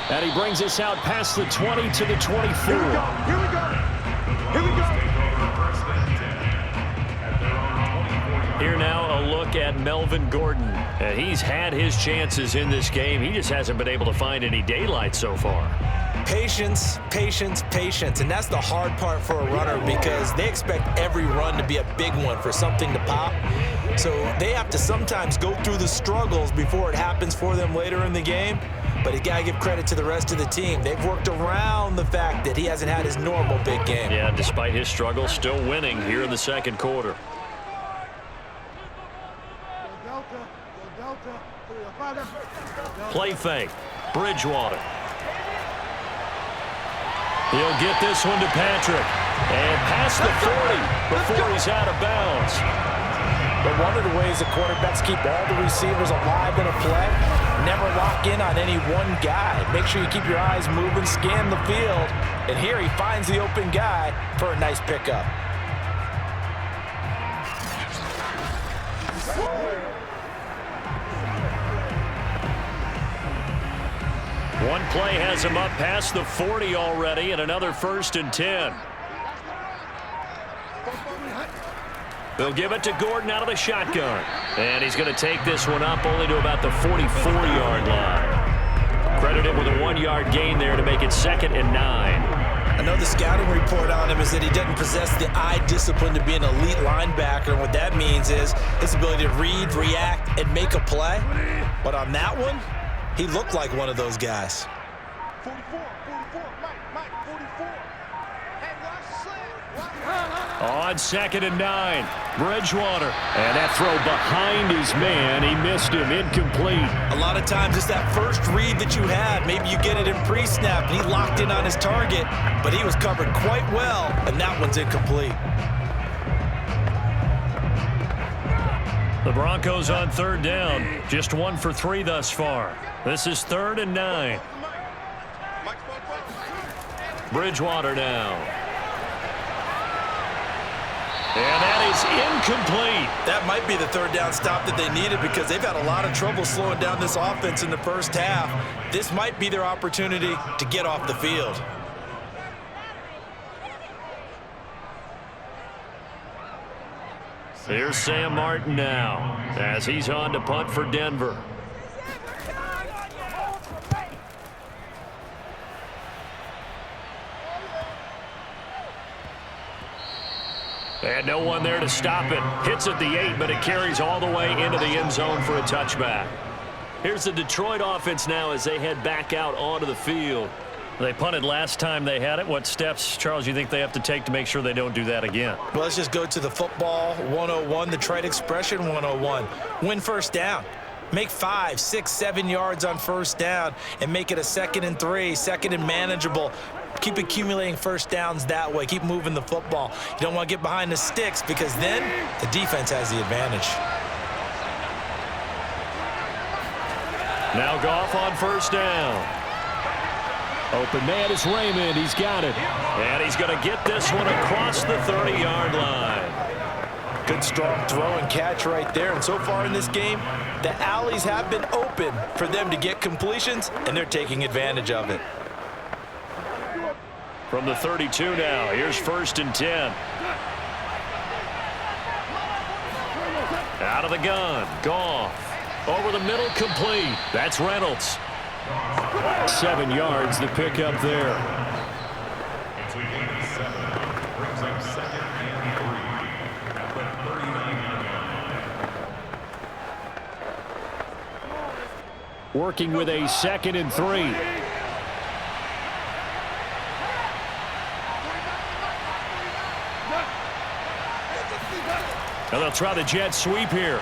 And he brings us out past the 20 to the 24. Here we go. Here we go. Here we go. Here now a look at Melvin Gordon. He's had his chances in this game. He just hasn't been able to find any daylight so far. Patience, patience, patience. And that's the hard part for a runner because they expect every run to be a big one for something to pop. So they have to sometimes go through the struggles before it happens for them later in the game. But you got to give credit to the rest of the team. They've worked around the fact that he hasn't had his normal big game. Yeah, despite his struggles, still winning here in the second quarter. Play fake. Bridgewater. He'll get this one to Patrick. And past the 40 before he's out of bounds. But one of the ways the quarterbacks keep all the receivers alive in a play, never lock in on any one guy. Make sure you keep your eyes moving, scan the field. And here he finds the open guy for a nice pickup. One play has him up past the 40 already, and another 1st and 10. They'll give it to Gordon out of the shotgun. And he's going to take this one up only to about the 44-yard line. Credit him with a 1-yard gain there to make it 2nd and 9. I know the scouting report on him is that he doesn't possess the eye discipline to be an elite linebacker. And what that means is his ability to read, react, and make a play. But on that one, he looked like one of those guys. 44, Mike, 44. Hey, watch the slant. On 2nd and 9, Bridgewater. And that throw behind his man. He missed him. Incomplete. A lot of times it's that first read that you have. Maybe you get it in pre-snap, and he locked in on his target, but he was covered quite well, and that one's incomplete. The Broncos on 3rd down. Just 1 for 3 thus far. This is 3rd and 9. Bridgewater now. And that is incomplete. That might be the 3rd down stop that they needed because they've had a lot of trouble slowing down this offense in the first half. This might be their opportunity to get off the field. Here's Sam Martin now as he's on to punt for Denver. And no one there to stop it. Hits at the 8, but it carries all the way into the end zone for a touchback. Here's the Detroit offense now as they head back out onto the field. They punted last time they had it. What steps, Charles, you think they have to take to make sure they don't do that again? Well, let's just go to the football 101, the trite expression 101. Win first down. Make 5, 6, 7 yards on first down and make it a 2nd and 3, 2nd and manageable. Keep accumulating first downs that way. Keep moving the football. You don't want to get behind the sticks because then the defense has the advantage. Now Goff on first down. Open man is Raymond. He's got it. And he's going to get this one across the 30-yard line. Good strong throw and catch right there. And so far in this game, the alleys have been open for them to get completions, and they're taking advantage of it. From the 32 now, here's 1st and 10. Out of the gun, Goff. Over the middle, complete. That's Reynolds. 7 yards to pick up there. Working with a 2nd and 3. Now they'll try the jet sweep here.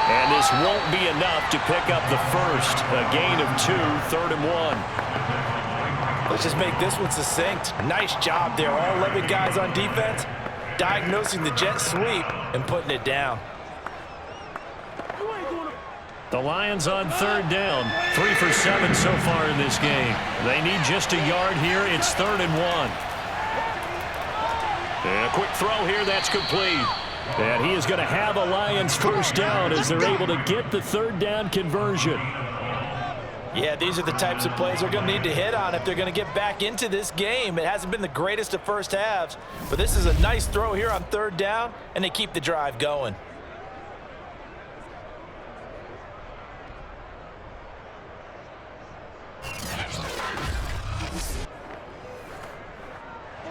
And this won't be enough to pick up the first. A gain of 2, 3rd and 1. Let's just make this one succinct. Nice job there. All 11 guys on defense diagnosing the jet sweep and putting it down. The Lions on 3rd down. 3 for 7 so far in this game. They need just a yard here. It's 3rd and 1. And a quick throw here. That's complete. And he is going to have a Lions first down as they're able to get the 3rd down conversion. Yeah, these are the types of plays they're going to need to hit on if they're going to get back into this game. It hasn't been the greatest of first halves, but this is a nice throw here on 3rd down, and they keep the drive going.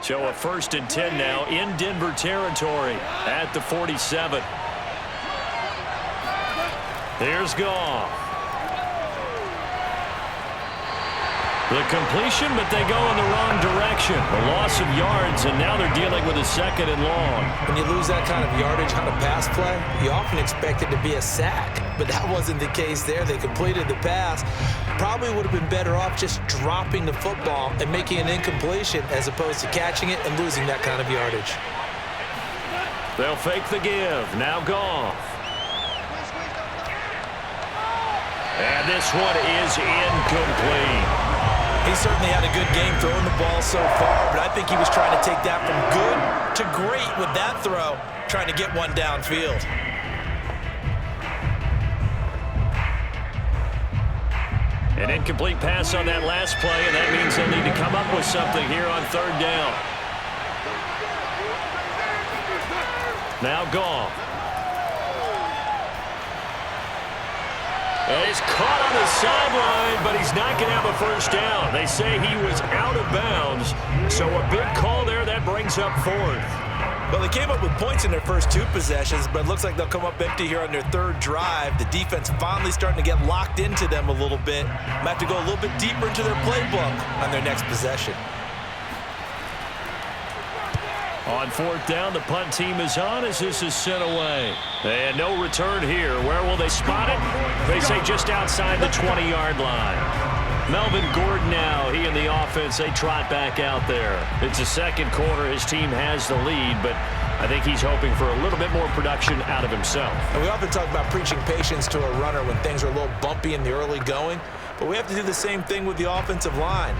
So a 1st and 10 now in Denver territory at the 47. Here's Goff. The completion, but they go in the wrong direction. A loss of yards, and now they're dealing with a 2nd and long. When you lose that kind of yardage on a pass play, you often expect it to be a sack, but that wasn't the case there. They completed the pass. Probably would have been better off just dropping the football and making an incompletion as opposed to catching it and losing that kind of yardage. They'll fake the give. Now Goff. And this one is incomplete. He certainly had a good game throwing the ball so far, but I think he was trying to take that from good to great with that throw, trying to get one downfield. An incomplete pass on that last play, and that means they'll need to come up with something here on 3rd down. Now Goff. And he's caught on the sideline, but he's not going to have a first down. They say he was out of bounds, so a big call there. That brings up 4th. Well, they came up with points in their first 2 possessions, but it looks like they'll come up empty here on their 3rd drive. The defense finally starting to get locked into them a little bit. Might have to go a little bit deeper into their playbook on their next possession. On 4th down, the punt team is on as this is sent away. And no return here. Where will they spot it? They say just outside the 20-yard line. Melvin Gordon now, he and the offense, they trot back out there. It's the 2nd quarter. His team has the lead, but I think he's hoping for a little bit more production out of himself. And we often talk about preaching patience to a runner when things are a little bumpy in the early going, but we have to do the same thing with the offensive line.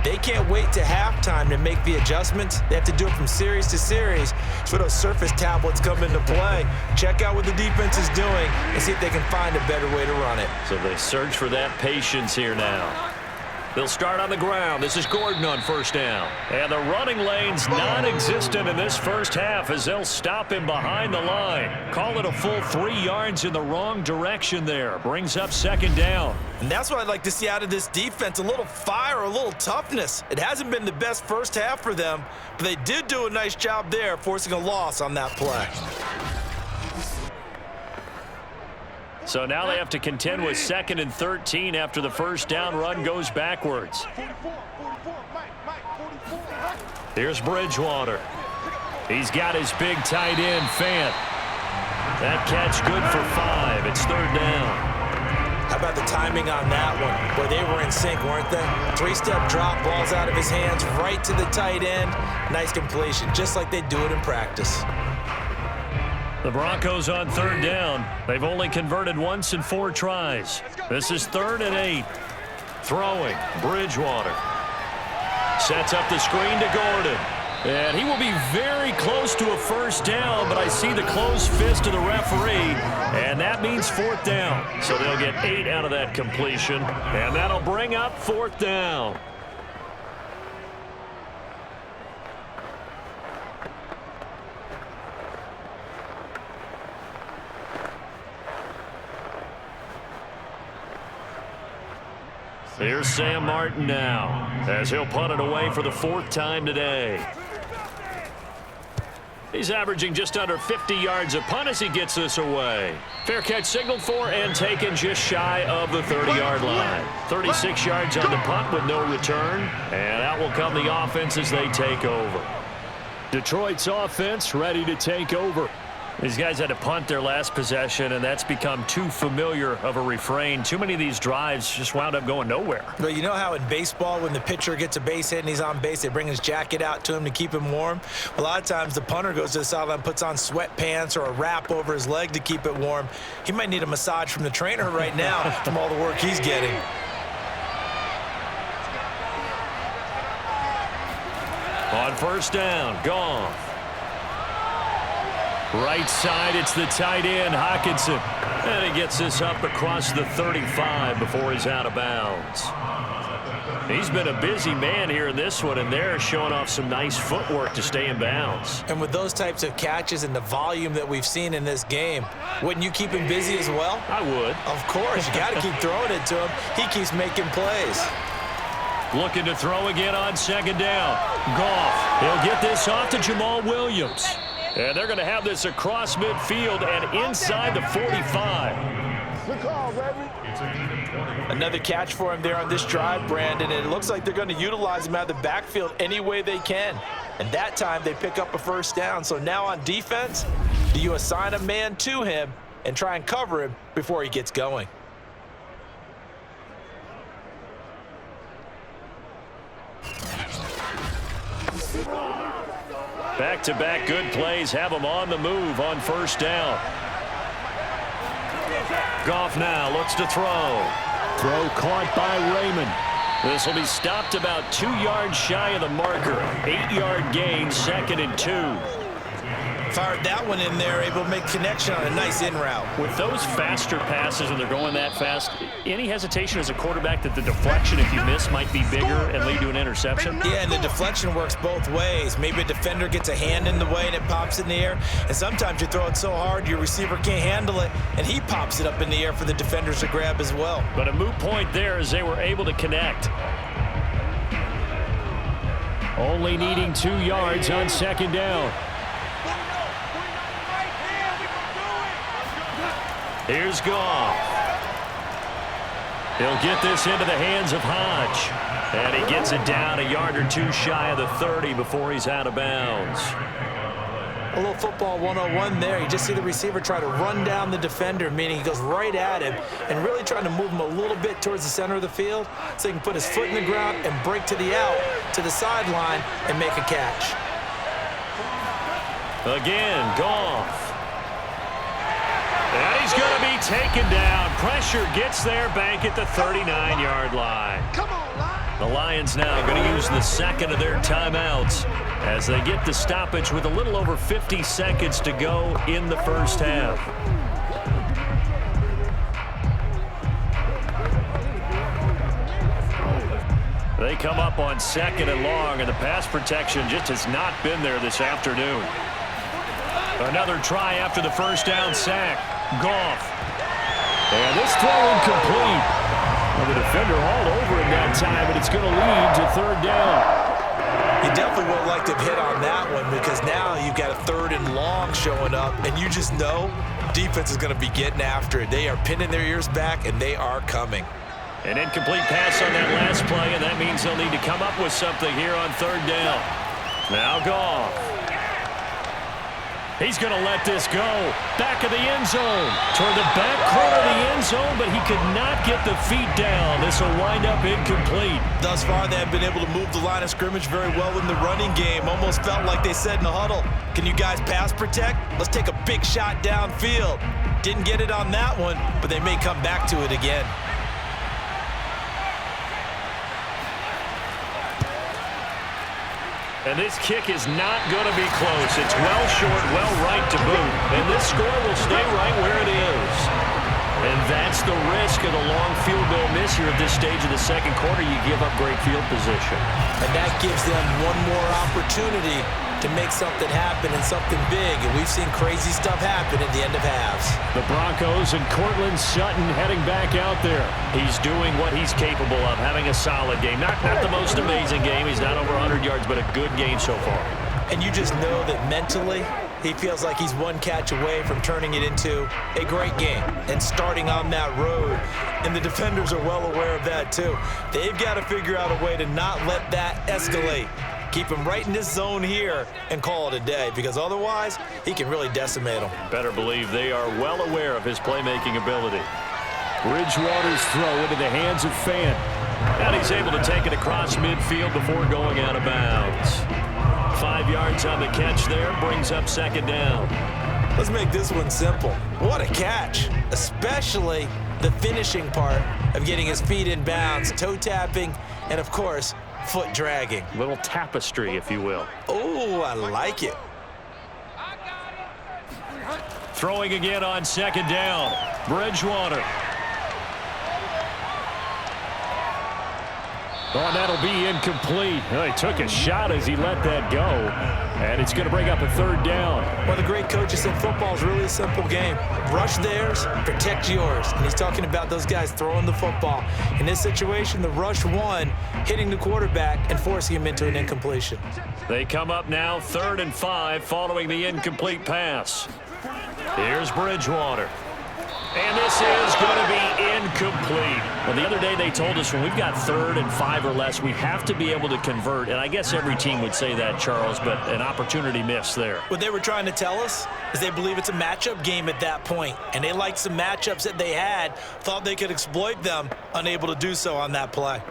They can't wait to halftime to make the adjustments. They have to do it from series to series. So those surface tablets come into play. Check out what the defense is doing and see if they can find a better way to run it. So they search for that patience here now. They'll start on the ground. This is Gordon on first down. And the running lane's non-existent in this first half as they'll stop him behind the line. Call it a full 3 yards in the wrong direction there. Brings up second down. And that's what I'd like to see out of this defense, a little fire, a little toughness. It hasn't been the best first half for them, but they did do a nice job there, forcing a loss on that play. So now they have to contend with 2nd and 13 after the first down run goes backwards. 44, Mike, 44. Here's Bridgewater. He's got his big tight end, Fant. That catch good for 5. It's 3rd down. How about the timing on that one? Boy, they were in sync, weren't they? 3-step drop, balls out of his hands, right to the tight end. Nice completion, just like they do it in practice. The Broncos on 3rd down. They've only converted once in 4 tries. This is 3rd and 8. Throwing, Bridgewater. Sets up the screen to Gordon. And he will be very close to a first down, but I see the closed fist of the referee, and that means 4th down. So they'll get 8 out of that completion, and that'll bring up 4th down. Here's Sam Martin now, as he'll punt it away for the 4th time today. He's averaging just under 50 yards a punt as he gets this away. Fair catch signaled for and taken just shy of the 30-yard line. 36 yards on the punt with no return, and out will come the offense as they take over. Detroit's offense ready to take over. These guys had to punt their last possession, and that's become too familiar of a refrain. Too many of these drives just wound up going nowhere. But you know how in baseball, when the pitcher gets a base hit and he's on base, they bring his jacket out to him to keep him warm? A lot of times the punter goes to the sideline, puts on sweatpants or a wrap over his leg to keep it warm. He might need a massage from the trainer right now from all the work he's getting. On first down, Goff. Right side, it's the tight end, Hockenson. And he gets this up across the 35 before he's out of bounds. He's been a busy man here in this one, and they're showing off some nice footwork to stay in bounds. And with those types of catches and the volume that we've seen in this game, wouldn't you keep him busy as well? I would. Of course. You got to keep throwing it to him. He keeps making plays. Looking to throw again on second down. Goff. He'll get this off to Jamal Williams. And they're going to have this across midfield and inside the 45. Good call, baby. Another catch for him there on this drive, Brandon. And it looks like they're going to utilize him out of the backfield any way they can. And that time they pick up a first down. So now on defense, do you assign a man to him and try and cover him before he gets going? Back-to-back good plays have him on the move on first down. Goff now looks to throw. Throw caught by Raymond. This will be stopped about 2 yards shy of the marker. 8-yard gain, 2nd and 2. Fired that one in there, able to make connection on a nice in route. With those faster passes when they're going that fast, any hesitation as a quarterback that the deflection, if you miss, might be bigger and lead to an interception? Yeah, and the deflection works both ways. Maybe a defender gets a hand in the way and it pops in the air. And sometimes you throw it so hard your receiver can't handle it, and he pops it up in the air for the defenders to grab as well. But a moot point there as they were able to connect. Only needing 2 yards on second down. Here's Goff. He'll get this into the hands of Hodge. And he gets it down a yard or two shy of the 30 before he's out of bounds. A little football 101 there. You just see the receiver try to run down the defender, meaning he goes right at him and really trying to move him a little bit towards the center of the field so he can put his foot in the ground and break to the out, to the sideline, and make a catch. Again, Goff. And he's going to be taken down. Pressure gets there back at the 39-yard line. Come on, Lions. The Lions now going to use the second of their timeouts as they get the stoppage with a little over 50 seconds to go in the first half. They come up on 2nd and long, and the pass protection just has not been there this afternoon. Another try after the first down sack. Goff. And this throw incomplete. Well, the defender hauled over him that time, and it's going to lead to 3rd down. You definitely would like to hit on that one because now you've got a 3rd and long showing up, and you just know defense is going to be getting after it. They are pinning their ears back, and they are coming. An incomplete pass on that last play, and that means they'll need to come up with something here on 3rd down. Now Goff. He's going to let this go. Back of the end zone. Toward the back corner of the end zone, but he could not get the feet down. This will wind up incomplete. Thus far, they have been able to move the line of scrimmage very well in the running game. Almost felt like they said in the huddle, can you guys pass protect? Let's take a big shot downfield. Didn't get it on that one, but they may come back to it again. And this kick is not going to be close. It's well short, well right to boot. And this score will stay right where it is. And that's the risk of the long field goal miss here at this stage of the second quarter. You give up great field position. And that gives them one more opportunity to make something happen and something big. And we've seen crazy stuff happen at the end of halves. The Broncos and Cortland Sutton heading back out there. He's doing what he's capable of, having a solid game. Not the most amazing game. He's not over 100 yards, but a good game so far. And you just know that mentally, he feels like he's one catch away from turning it into a great game and starting on that road. And the defenders are well aware of that too. They've got to figure out a way to not let that escalate. Keep him right in this zone here and call it a day, because otherwise he can really decimate them. Better believe they are well aware of his playmaking ability. Bridgewater's throw into the hands of Fant. And he's able to take it across midfield before going out of bounds. 5 yards on the catch there, brings up 2nd down. Let's make this one simple. What a catch, especially the finishing part of getting his feet in bounds, toe tapping, and of course, foot dragging. Little tapestry, if you will. Oh, I like it. Throwing again on 2nd down. Bridgewater. Oh, that'll be incomplete. Well, he took a shot as he let that go. And it's going to bring up a 3rd down. One of the great coaches said football is really a simple game. Rush theirs, protect yours. And he's talking about those guys throwing the football. In this situation, the rush won, hitting the quarterback and forcing him into an incompletion. They come up now 3rd and 5 following the incomplete pass. Here's Bridgewater. And this is going to be incomplete. Well, the other day they told us when we've got 3rd and 5 or less, we have to be able to convert. And I guess every team would say that, Charles, but an opportunity missed there. What they were trying to tell us is they believe it's a matchup game at that point. And they liked some matchups that they had, thought they could exploit them, unable to do so on that play.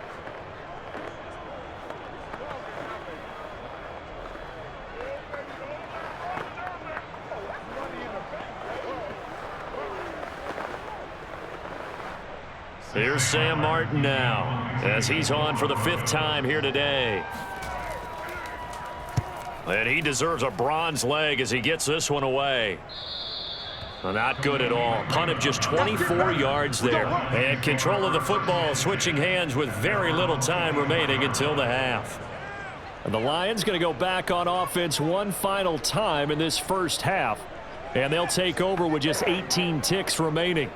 Here's Sam Martin now, as he's on for the 5th time here today. And he deserves a bronze leg as he gets this one away. Well, not good at all. Punt of just 24 yards there. And control of the football, switching hands with very little time remaining until the half. And the Lions going to go back on offense one final time in this first half. And they'll take over with just 18 ticks remaining.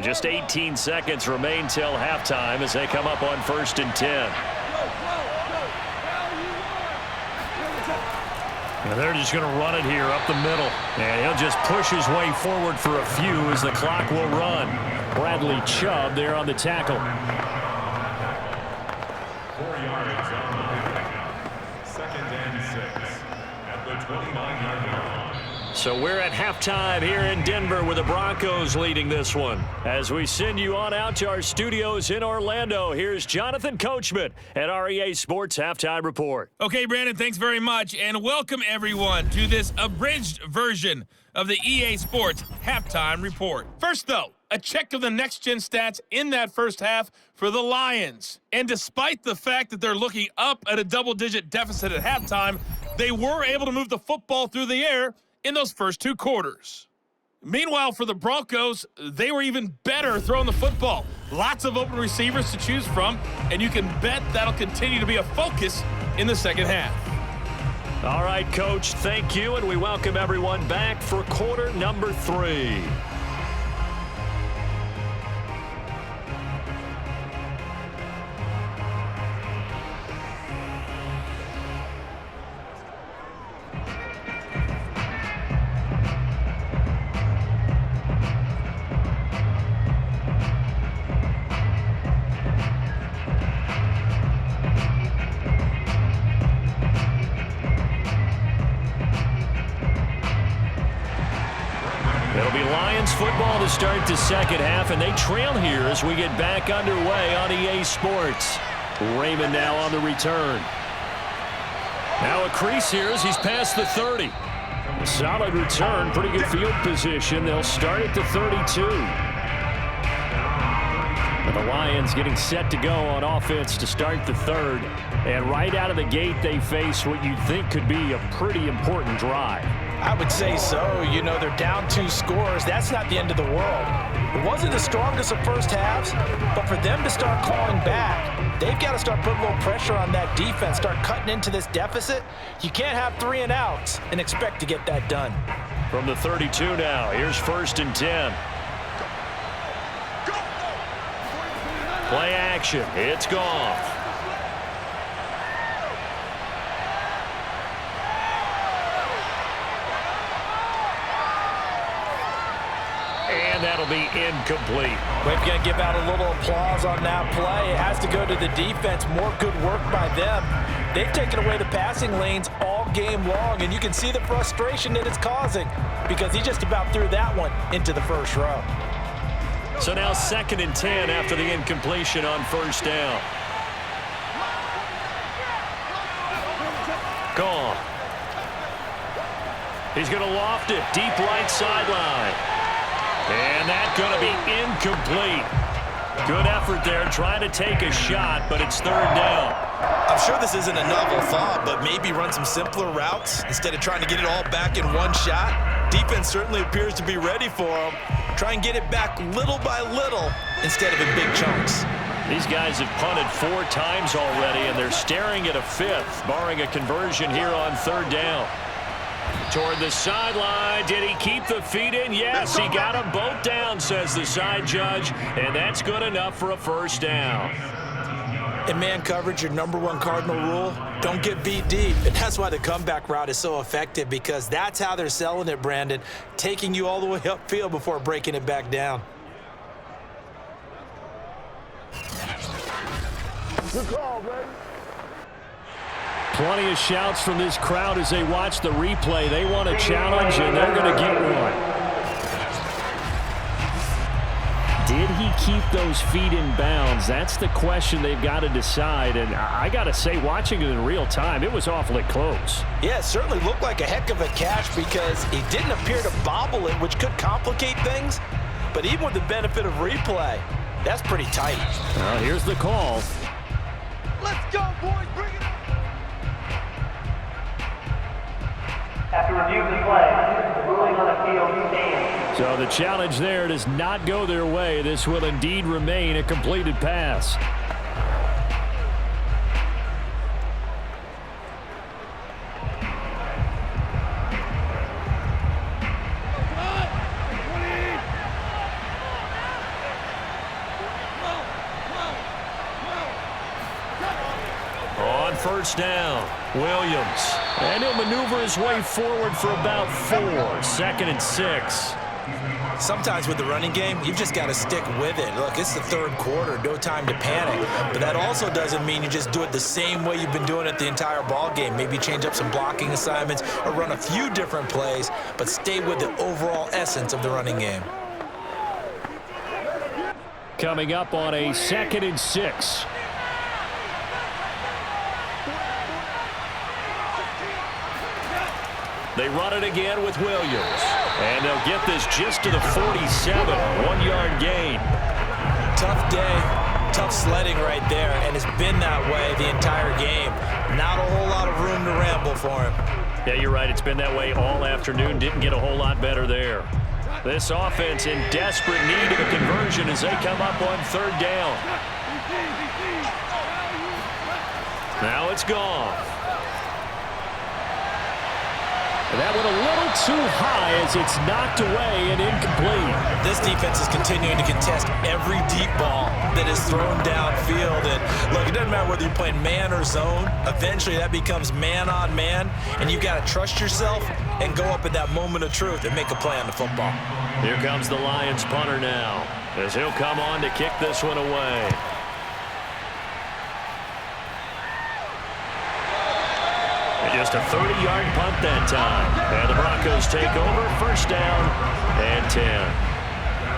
Just 18 seconds remain till halftime as they come up on 1st and 10. And they're just going to run it here up the middle. And he'll just push his way forward for a few as the clock will run. Bradley Chubb there on the tackle. 4 yards on the 2nd and 6 at the 29-yard line. So we're at halftime here in Denver with the Broncos leading this one. As we send you on out to our studios in Orlando, here's Jonathan Coachman at our EA Sports Halftime Report. Okay, Brandon, thanks very much, and welcome everyone to this abridged version of the EA Sports Halftime Report. First, though, a check of the next-gen stats in that first half for the Lions. And despite the fact that they're looking up at a double-digit deficit at halftime, they were able to move the football through the air in those first 2 quarters. Meanwhile, for the Broncos, they were even better throwing the football. Lots of open receivers to choose from, and you can bet that'll continue to be a focus in the second half. All right, Coach, thank you, and we welcome everyone back for quarter number 3. It'll be Lions football to start the second half, and they trail here as we get back underway on EA Sports. Raymond now on the return. Now a crease here as he's past the 30. A solid return, pretty good field position. They'll start at the 32. And the Lions getting set to go on offense to start the third. And right out of the gate, they face what you'd think could be a pretty important drive. I would say so. You know, they're down 2 scores. That's not the end of the world. It wasn't the strongest of first halves, but for them to start clawing back, they've got to start putting a little pressure on that defense, start cutting into this deficit. You can't have 3 and outs and expect to get that done. From the 32 now, here's 1st and 10. Play action. It's Goff. And that'll be incomplete. We're going to give out a little applause on that play. It has to go to the defense. More good work by them. They've taken away the passing lanes all game long, and you can see the frustration that it's causing because he just about threw that one into the first row. So now 2nd and 10 after the incompletion on 1st down. Gone. He's going to loft it deep right sideline. And that's going to be incomplete. Good effort there trying to take a shot, but it's 3rd down. I'm sure this isn't a novel thought, but maybe run some simpler routes instead of trying to get it all back in one shot. Defense certainly appears to be ready for him. Try and get it back little by little instead of in big chunks. These guys have punted 4 times already, and they're staring at a 5th, barring a conversion here on 3rd down. Toward the sideline. Did he keep the feet in? Yes, he got them both down, says the side judge, and that's good enough for a 1st down. In man coverage, your #1 cardinal rule, don't get beat deep. And that's why the comeback route is so effective, because that's how they're selling it, Brandon, taking you all the way upfield before breaking it back down. Good call, man. Plenty of shouts from this crowd as they watch the replay. They want a challenge, and they're going to get one. Did he keep those feet in bounds? That's the question they've got to decide. And I got to say, watching it in real time, it was awfully close. Yeah, it certainly looked like a heck of a catch because he didn't appear to bobble it, which could complicate things. But even with the benefit of replay, that's pretty tight. Well, here's the call. Let's go, boys. Bring it up. After review of the play, the ruling on the field stands. So the challenge there does not go their way. This will indeed remain a completed pass. On 1st down, Williams. And he'll maneuver his way forward for about 4. 2nd and 6. Sometimes with the running game, you've just got to stick with it. Look, it's the 3rd quarter, no time to panic. But that also doesn't mean you just do it the same way you've been doing it the entire ball game. Maybe change up some blocking assignments or run a few different plays, but stay with the overall essence of the running game. Coming up on a 2nd and 6. They run it again with Williams. And they'll get this just to the 47. 1-yard gain. Tough day, tough sledding right there, and it's been that way the entire game. Not a whole lot of room to ramble for him. Yeah, you're right. It's been that way all afternoon. Didn't get a whole lot better there. This offense in desperate need of a conversion as they come up on 3rd down. Now it's gone. And that went a little too high as it's knocked away and incomplete. This defense is continuing to contest every deep ball that is thrown downfield. And look, it doesn't matter whether you're playing man or zone. Eventually that becomes man on man, and you've got to trust yourself and go up at that moment of truth and make a play on the football. Here comes the Lions punter now as he'll come on to kick this one away. Just a 30-yard punt that time. And the Broncos take over, 1st down and 10.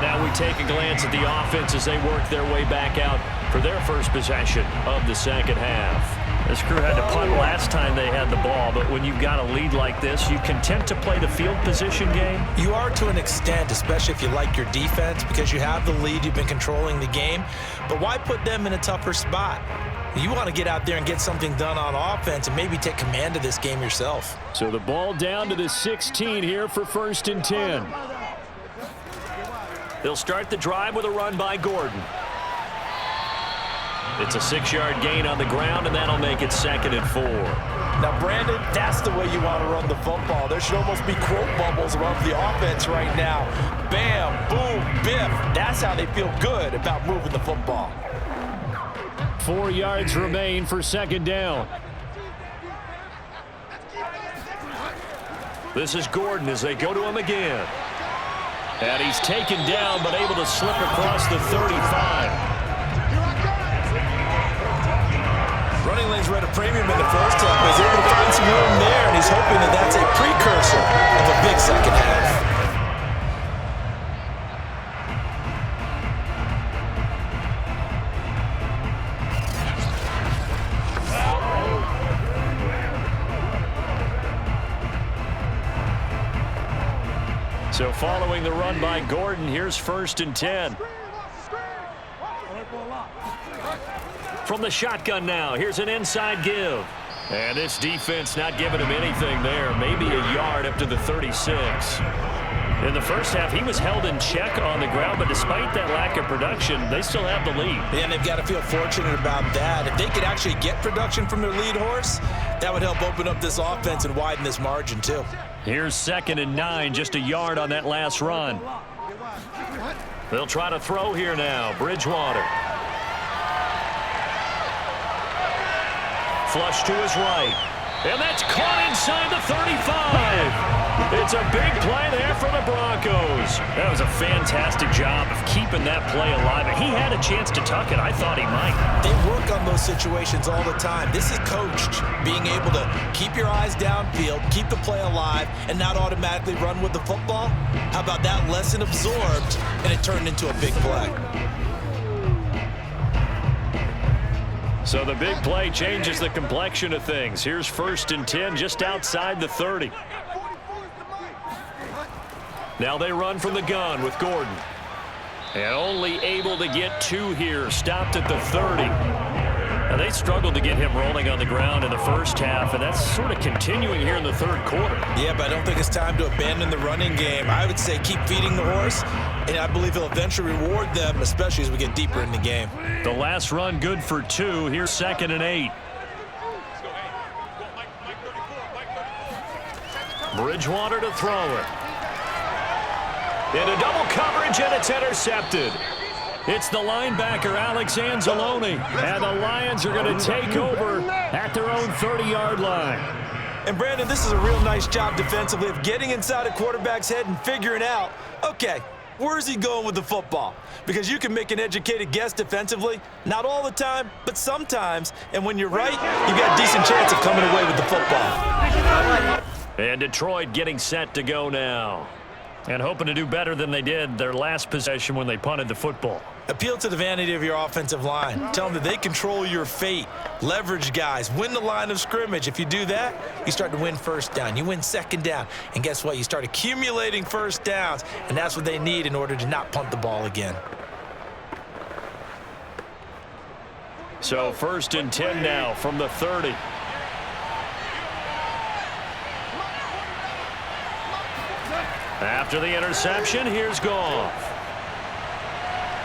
Now we take a glance at the offense as they work their way back out for their first possession of the 2nd half. This crew had to punt last time they had the ball, but when you've got a lead like this, you content to play the field position game? You are to an extent, especially if you like your defense, because you have the lead, you've been controlling the game. But why put them in a tougher spot? You want to get out there and get something done on offense and maybe take command of this game yourself. So the ball down to the 16 here for 1st and 10. They'll start the drive with a run by Gordon. It's a 6-yard gain on the ground, and that'll make it 2nd and 4. Now, Brandon, that's the way you want to run the football. There should almost be quote bubbles around the offense right now. Bam, boom, biff. That's how they feel good about moving the football. 4 yards remain for 2nd down. This is Gordon as they go to him again. And he's taken down but able to slip across the 35. Running lanes were at a premium in the first half, but he's able to find some room there, and he's hoping that that's a precursor of a big 2nd half. So following the run by Gordon, here's 1st and 10. From the shotgun now, here's an inside give. And this defense not giving him anything there. Maybe a yard up to the 36. In the first half, he was held in check on the ground, but despite that lack of production, they still have the lead. And they've got to feel fortunate about that. If they could actually get production from their lead horse, that would help open up this offense and widen this margin too. Here's 2nd and 9, just a yard on that last run. They'll try to throw here now. Bridgewater. Flush to his right. And that's caught inside the 35. It's a big play there for the Broncos. That was a fantastic job of keeping that play alive. He had a chance to tuck it. I thought he might. They work on those situations all the time. This is coached, being able to keep your eyes downfield, keep the play alive, and not automatically run with the football. How about that lesson absorbed, and it turned into a big play? So the big play changes the complexion of things. Here's 1st and 10 just outside the 30. Now they run from the gun with Gordon. And only able to get 2 here, stopped at the 30. Now they struggled to get him rolling on the ground in the first half, and that's sort of continuing here in the 3rd quarter. Yeah, but I don't think it's time to abandon the running game. I would say keep feeding the horse, and I believe he'll eventually reward them, especially as we get deeper in the game. The last run good for 2. Here's 2nd and 8. Bridgewater to throw it. Into double coverage, and it's intercepted. It's the linebacker, Alex Anzalone, and the Lions are going to take over at their own 30-yard line. And, Brandon, this is a real nice job defensively of getting inside a quarterback's head and figuring out, okay, where's he going with the football? Because you can make an educated guess defensively, not all the time, but sometimes. And when you're right, you've got a decent chance of coming away with the football. And Detroit getting set to go now. And hoping to do better than they did their last possession when they punted the football. Appeal to the vanity of your offensive line. Tell them that they control your fate. Leverage guys. Win the line of scrimmage. If you do that, you start to win first down. You win second down. And guess what? You start accumulating first downs. And that's what they need in order to not punt the ball again. So 1st and 10 now from the 30. After the interception, here's Goff.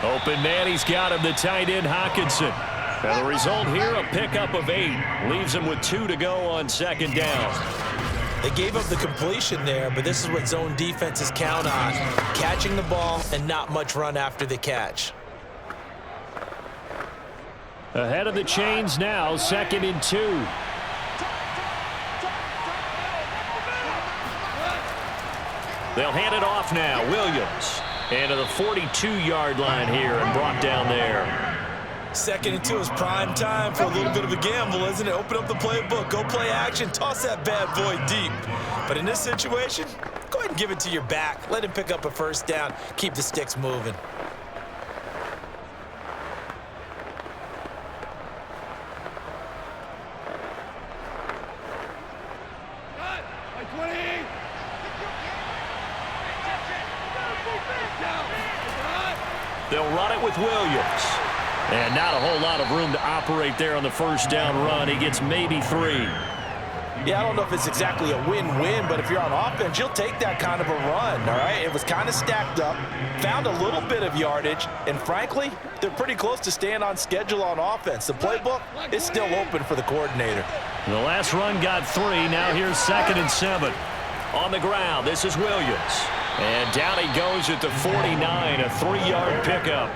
Open man, he's got him, the tight end Hockenson. And the result here, a pickup of 8. Leaves him with 2 to go on 2nd down. They gave up the completion there, but this is what zone defenses count on. Catching the ball and not much run after the catch. Ahead of the chains now, 2nd and 2. They'll hand it off now, Williams. And to the 42-yard line here and brought down there. 2nd and 2 is prime time for a little bit of a gamble, isn't it? Open up the playbook, go play action, toss that bad boy deep. But in this situation, go ahead and give it to your back. Let him pick up a first down. Keep the sticks moving. They'll run it with Williams. And not a whole lot of room to operate there on the first down run. He gets maybe 3. Yeah, I don't know if it's exactly a win-win, but if you're on offense, you'll take that kind of a run, all right? It was kind of stacked up, found a little bit of yardage, and frankly, they're pretty close to staying on schedule on offense. The playbook is still open for the coordinator. The last run got 3. Now here's 2nd and 7. On the ground, this is Williams. And down he goes at the 49, a 3-yard pickup.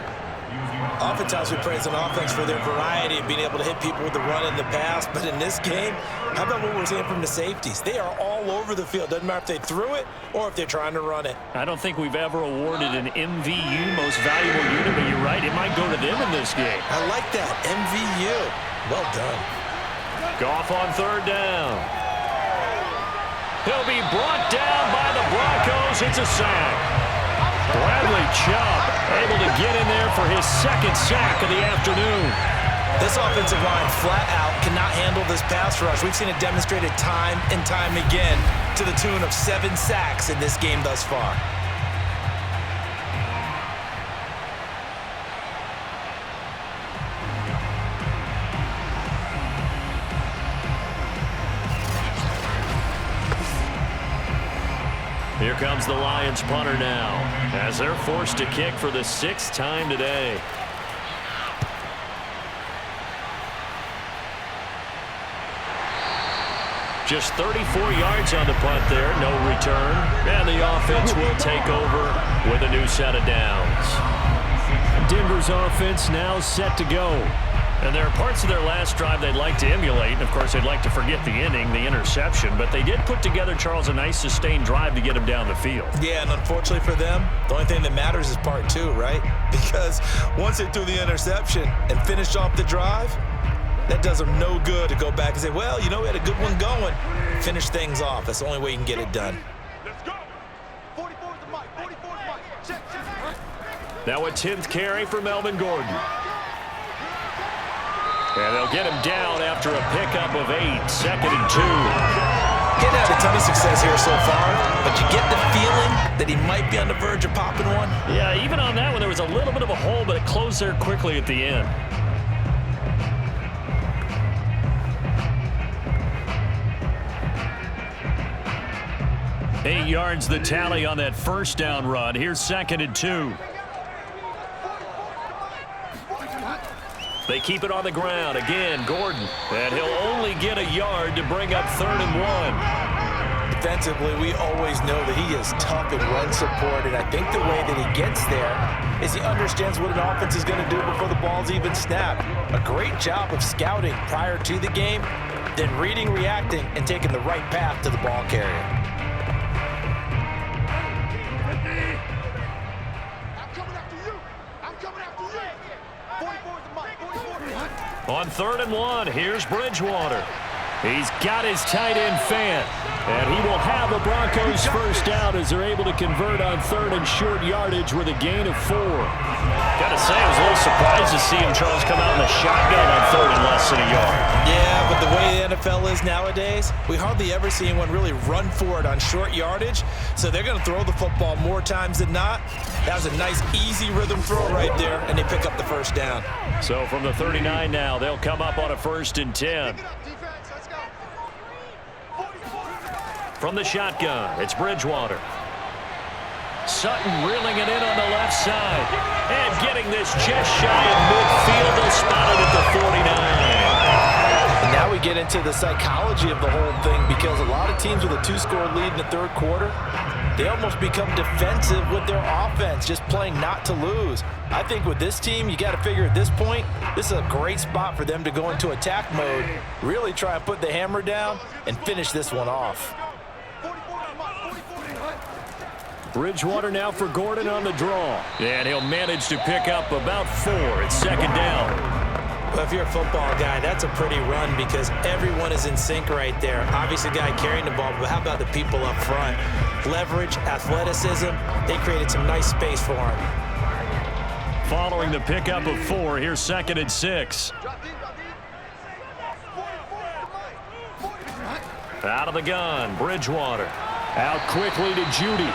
Oftentimes we praise an offense for their variety of being able to hit people with the run and the pass, but in this game, how about what we're seeing from the safeties? They are all over the field. Doesn't matter if they threw it or if they're trying to run it. I don't think we've ever awarded an MVU, most valuable unit, but you're right, it might go to them in this game. I like that, MVU. Well done. Goff on 3rd down. He'll be brought down by the Broncos. It's a sack. Bradley Chubb able to get in there for his 2nd sack of the afternoon. This offensive line flat out cannot handle this pass rush. We've seen it demonstrated time and time again to the tune of 7 sacks in this game thus far. Here comes the Lions punter now, as they're forced to kick for the 6th time today. Just 34 yards on the punt there, no return. And the offense will take over with a new set of downs. Denver's offense now set to go. And there are parts of their last drive they'd like to emulate. And, of course, they'd like to forget the inning, the interception. But they did put together, Charles, a nice sustained drive to get him down the field. Yeah, and unfortunately for them, the only thing that matters is part 2, right? Because once they threw the interception and finished off the drive, that does them no good to go back and say, well, you know, we had a good one going. Finish things off. That's the only way you can get it done. Let's go. 44's the mic. 44's the mic. Check. Now a 10th carry for Melvin Gordon. And they'll get him down after a pickup of 8, 2nd and 2. Didn't have a ton of success here so far, but you get the feeling that he might be on the verge of popping one. Yeah, even on that one, there was a little bit of a hole, but it closed there quickly at the end. Eight yards the tally on that first down run. Here's 2nd and 2. They keep it on the ground. Again, Gordon. And he'll only get a yard to bring up 3rd and 1. Defensively, we always know that he is tough in run support, and I think the way that he gets there is he understands what an offense is going to do before the ball's even snapped. A great job of scouting prior to the game, then reading, reacting, and taking the right path to the ball carrier. On 3rd and 1, here's Bridgewater. He's got his tight end fan. And he will have a Broncos first down as they're able to convert on 3rd and short yardage with a gain of 4. Gotta say, I was a little surprised to see him, Charles, come out in the shotgun on 3rd and less than a yard. Yeah, but the way the NFL is nowadays, we hardly ever see anyone really run for it on short yardage. So they're going to throw the football more times than not. That was a nice, easy rhythm throw right there, and they pick up the first down. So from the 39 now, they'll come up on a 1st and 10. From the shotgun, it's Bridgewater. Sutton reeling it in on the left side. And getting this just shy of midfield. They'll spot it at the 49. And now we get into the psychology of the whole thing, because a lot of teams with a 2-score lead in the 3rd quarter, they almost become defensive with their offense, just playing not to lose. I think with this team, you got to figure at this point, this is a great spot for them to go into attack mode, really try and put the hammer down and finish this one off. Bridgewater now for Gordon on the draw. And he'll manage to pick up about 4. It's 2nd down. Well, if you're a football guy, that's a pretty run because everyone is in sync right there. Obviously, the guy carrying the ball, but how about the people up front? Leverage, athleticism, they created some nice space for him. Following the pickup of 4, here's 2nd and 6. Out of the gun, Bridgewater. Out quickly to Judy.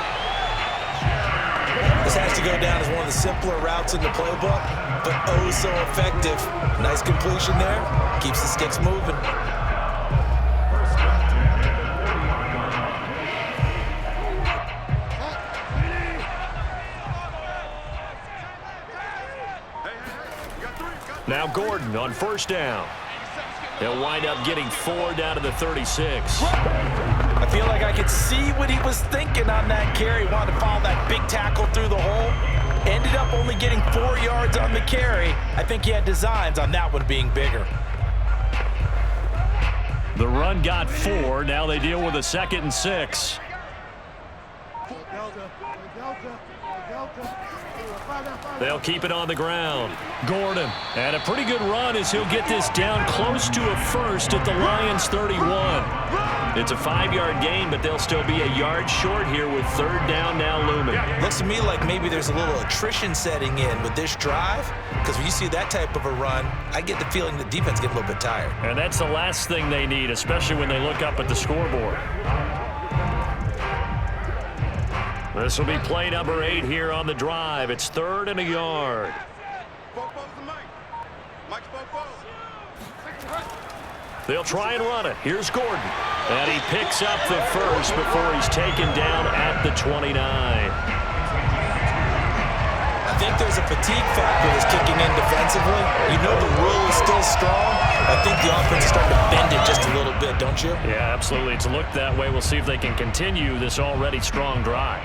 This has to go down as one of the simpler routes in the playbook, but oh so effective. Nice completion there. Keeps the sticks moving. Now Gordon on 1st down. He'll wind up getting 4 down to the 36. I feel like I could see what he was thinking on that carry. Wanted to follow that big tackle through the hole. Ended up only getting 4 yards on the carry. I think he had designs on that one being bigger. The run got 4. Now they deal with a 2nd and 6. They'll keep it on the ground. Gordon, and a pretty good run as he'll get this down close to a first at the Lions 31. It's a 5-yard gain, but they'll still be a yard short here with 3rd down now looming. Looks to me like maybe there's a little attrition setting in with this drive, because when you see that type of a run, I get the feeling the defense gets a little bit tired. And that's the last thing they need, especially when they look up at the scoreboard. This will be play number 8 here on the drive. It's 3rd and a yard. They'll try and run it. Here's Gordon. And he picks up the first before he's taken down at the 29. I think there's a fatigue factor that's kicking in defensively. You know the rule is still strong. I think the offense is starting to bend it just a little bit, don't you? Yeah, absolutely. It's looked that way. We'll see if they can continue this already strong drive.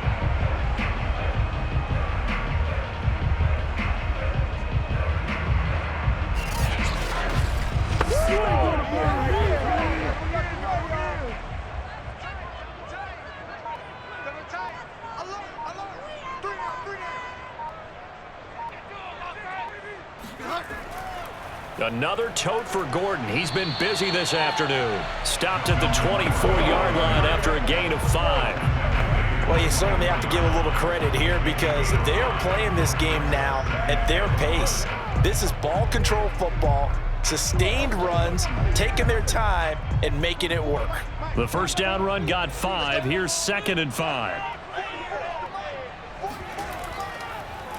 Another tote for Gordon. He's been busy this afternoon. Stopped at the 24-yard line after a gain of 5. Well, you certainly have to give a little credit here because they're playing this game now at their pace. This is ball control football, sustained runs, taking their time, and making it work. The first down run got 5. Here's 2nd and 5.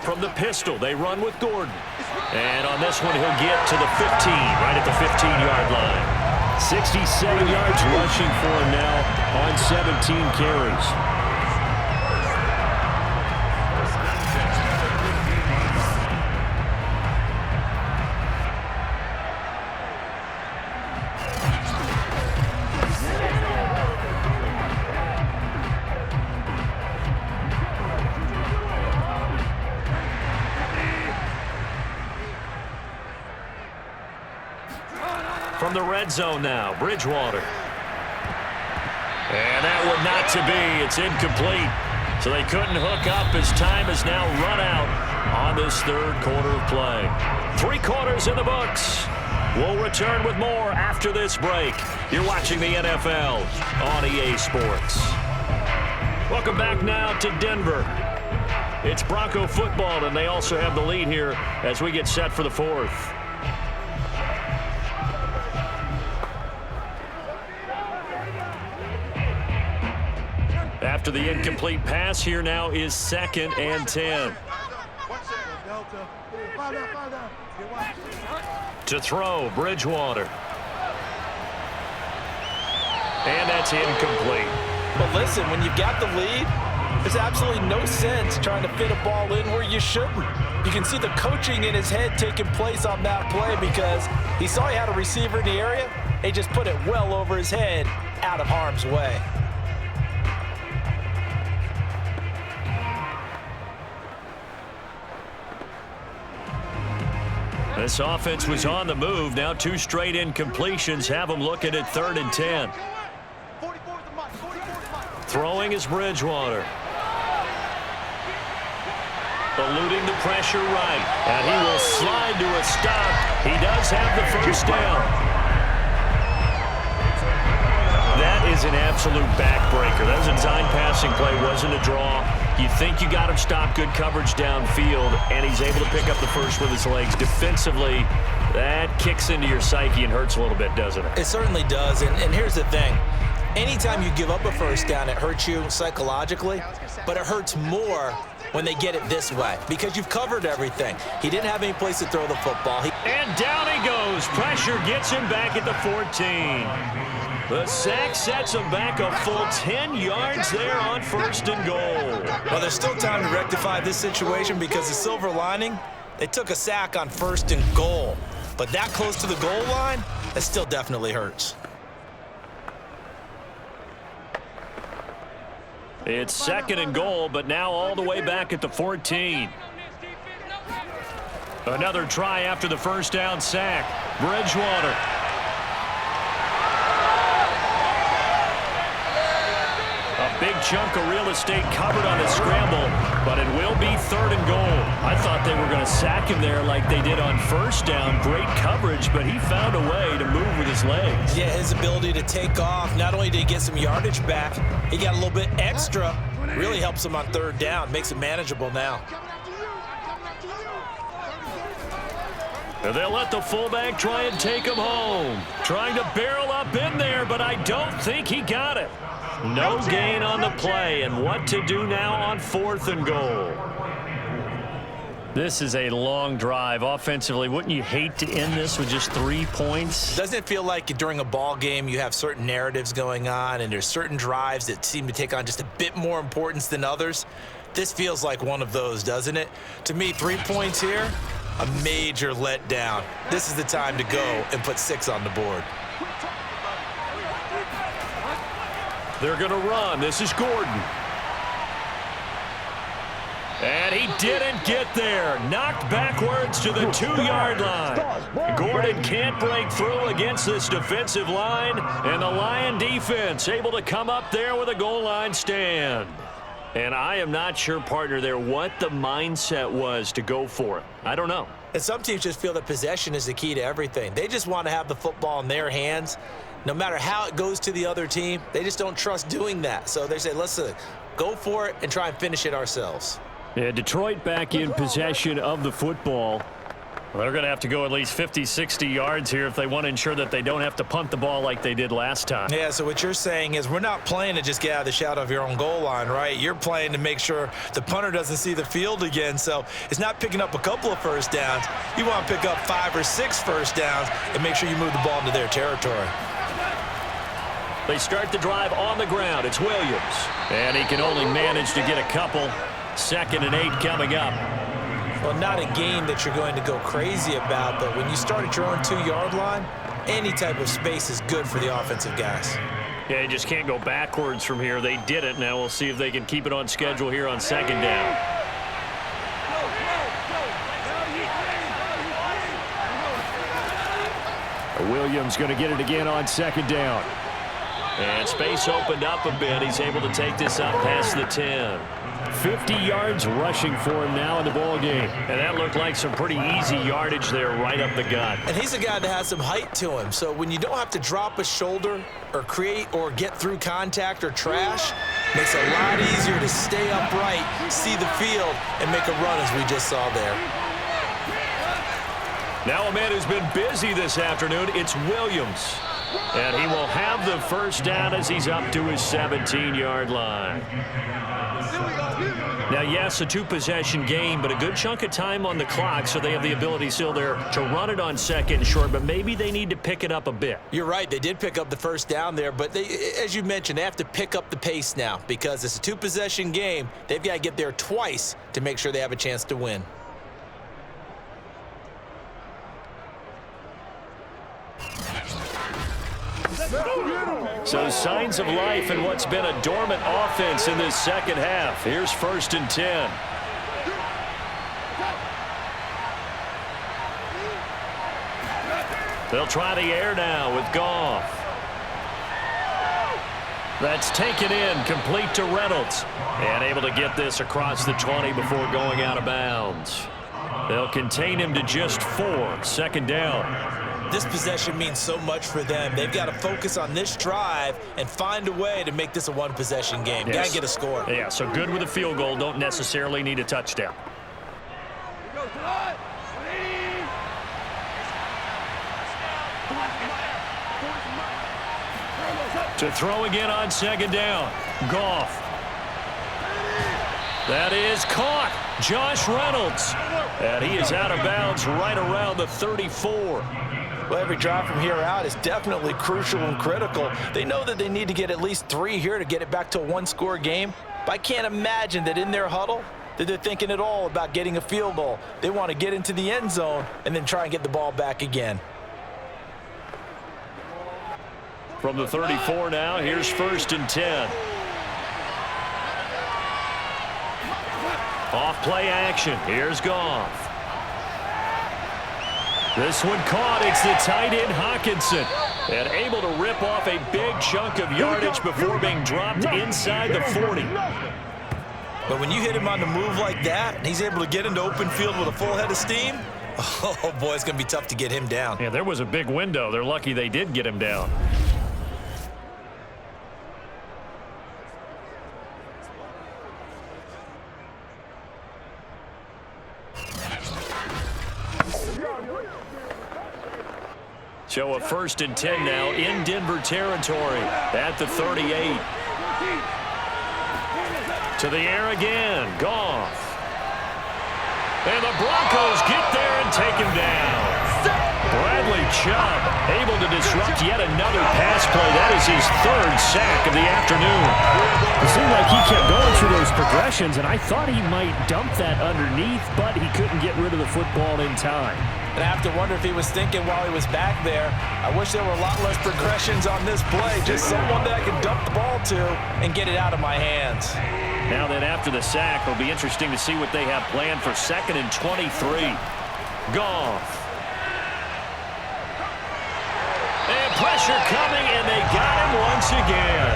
From the pistol, they run with Gordon. And on this one, he'll get to the 15, right at the 15-yard line. 67 yards rushing for him now on 17 carries. From the red zone now, Bridgewater. And that one not to be. It's incomplete. So they couldn't hook up as time has now run out on this 3rd quarter of play. 3 quarters in the books. We'll return with more after this break. You're watching the NFL on EA Sports. Welcome back now to Denver. It's Bronco football, and they also have the lead here as we get set for the fourth. After the incomplete pass, here now is 2nd and 10. To throw, Bridgewater. And that's incomplete. But listen, when you've got the lead, there's absolutely no sense trying to fit a ball in where you shouldn't. You can see the coaching in his head taking place on that play because he saw he had a receiver in the area. He just put it well over his head, out of harm's way. This offense was on the move. Now 2 straight incompletions have them looking at 3rd and 10. Throwing is Bridgewater. Eluding the pressure right. And he will slide to a stop. He does have the first down. That is an absolute backbreaker. That was a design passing play. Wasn't a draw. You think you got him stopped, good coverage downfield, and he's able to pick up the first with his legs. Defensively, that kicks into your psyche and hurts a little bit, doesn't it? It certainly does, and here's the thing. Anytime you give up a first down, it hurts you psychologically, but it hurts more when they get it this way because you've covered everything. He didn't have any place to throw the football. And down he goes. Pressure gets him back at the 14. The sack sets him back a full 10 yards there on 1st and goal. Well, there's still time to rectify this situation because the silver lining, they took a sack on 1st and goal. But that close to the goal line, that still definitely hurts. It's 2nd and goal, but now all the way back at the 14. Another try after the first down sack. Bridgewater. A big chunk of real estate covered on the scramble, but it will be 3rd and goal. I thought they were going to sack him there like they did on first down. Great coverage, but he found a way to move with his legs. Yeah, his ability to take off, not only did he get some yardage back, he got a little bit extra. Really helps him on 3rd down, makes it manageable now. They'll let the fullback try and take him home. Trying to barrel up in there, but I don't think he got it. No gain on the play, and what to do now on 4th and goal. This is a long drive. Offensively, wouldn't you hate to end this with just 3 points? Doesn't it feel like during a ball game you have certain narratives going on and there's certain drives that seem to take on just a bit more importance than others? This feels like one of those, doesn't it? To me, 3 points here, a major letdown. This is the time to go and put 6 on the board. They're going to run. This is Gordon. And he didn't get there. Knocked backwards to the 2-yard line. Gordon can't break through against this defensive line. And the Lion defense able to come up there with a goal line stand. And I am not sure, partner, there what the mindset was to go for it. I don't know. And some teams just feel that possession is the key to everything. They just want to have the football in their hands. No matter how it goes to the other team, they just don't trust doing that. So they say, listen, go for it and try and finish it ourselves. Yeah, Detroit back in possession of the football. Well, they're going to have to go at least 50, 60 yards here if they want to ensure that they don't have to punt the ball like they did last time. Yeah, so what you're saying is we're not playing to just get out of the shadow of your own goal line, right? You're playing to make sure the punter doesn't see the field again. So it's not picking up a couple of first downs. You want to pick up 5 or 6 first downs and make sure you move the ball into their territory. They start the drive on the ground. It's Williams. And he can only manage to get a couple. 2nd and 8 coming up. Well, not a game that you're going to go crazy about, but when you start at your own 2-yard line, any type of space is good for the offensive guys. Yeah, you just can't go backwards from here. They did it. Now we'll see if they can keep it on schedule here on 2nd down. Williams going to get it again on 2nd down. And space opened up a bit. He's able to take this up past the 10. 50 yards rushing for him now in the ball game. And that looked like some pretty easy yardage there right up the gut. And he's a guy that has some height to him. So when you don't have to drop a shoulder or create or get through contact or trash, makes it a lot easier to stay upright, see the field, and make a run as we just saw there. Now a man who's been busy this afternoon, it's Williams. And he will have the first down as he's up to his 17-yard line. Now, yes, a two-possession game, but a good chunk of time on the clock, so they have the ability still there to run it on second and short, but maybe they need to pick it up a bit. You're right. They did pick up the first down there, but they, as you mentioned, they have to pick up the pace now because it's a two-possession game. They've got to get there twice to make sure they have a chance to win. So signs of life in what's been a dormant offense in this second half. Here's 1st and 10. They'll try the air now with Goff. That's taken in, complete to Reynolds. And able to get this across the 20 before going out of bounds. They'll contain him to just 4. 2nd down. This possession means so much for them. They've got to focus on this drive and find a way to make this a one-possession game. Yes. Got to get a score. Yeah, so good with a field goal. Don't necessarily need a touchdown. To throw again on 2nd down. Goff. That is caught. Josh Reynolds. And he is out of bounds right around the 34. Well, every drive from here out is definitely crucial and critical. They know that they need to get at least 3 here to get it back to a one-score game. But I can't imagine that in their huddle that they're thinking at all about getting a field goal. They want to get into the end zone and then try and get the ball back again. From the 34 now, here's 1st and 10. Off play action. Here's Goff. This one caught. It's the tight end Hawkinson. And able to rip off a big chunk of yardage before being dropped inside the 40. But when you hit him on the move like that, and he's able to get into open field with a full head of steam, oh boy, it's going to be tough to get him down. Yeah, there was a big window. They're lucky they did get him down. So a 1st and 10 now in Denver territory at the 38. To the air again. Goff. And the Broncos get there and take him down. Bradley Chubb able to disrupt yet another pass play. That is his 3rd sack of the afternoon. It seemed like he kept going through those progressions, and I thought he might dump that underneath, but he couldn't get rid of the football in time. And I have to wonder if he was thinking while he was back there, I wish there were a lot less progressions on this play. Just someone that I could dump the ball to and get it out of my hands. Now then, after the sack, it'll be interesting to see what they have planned for 2nd and 23. Goff. And pressure coming, and they got him once again.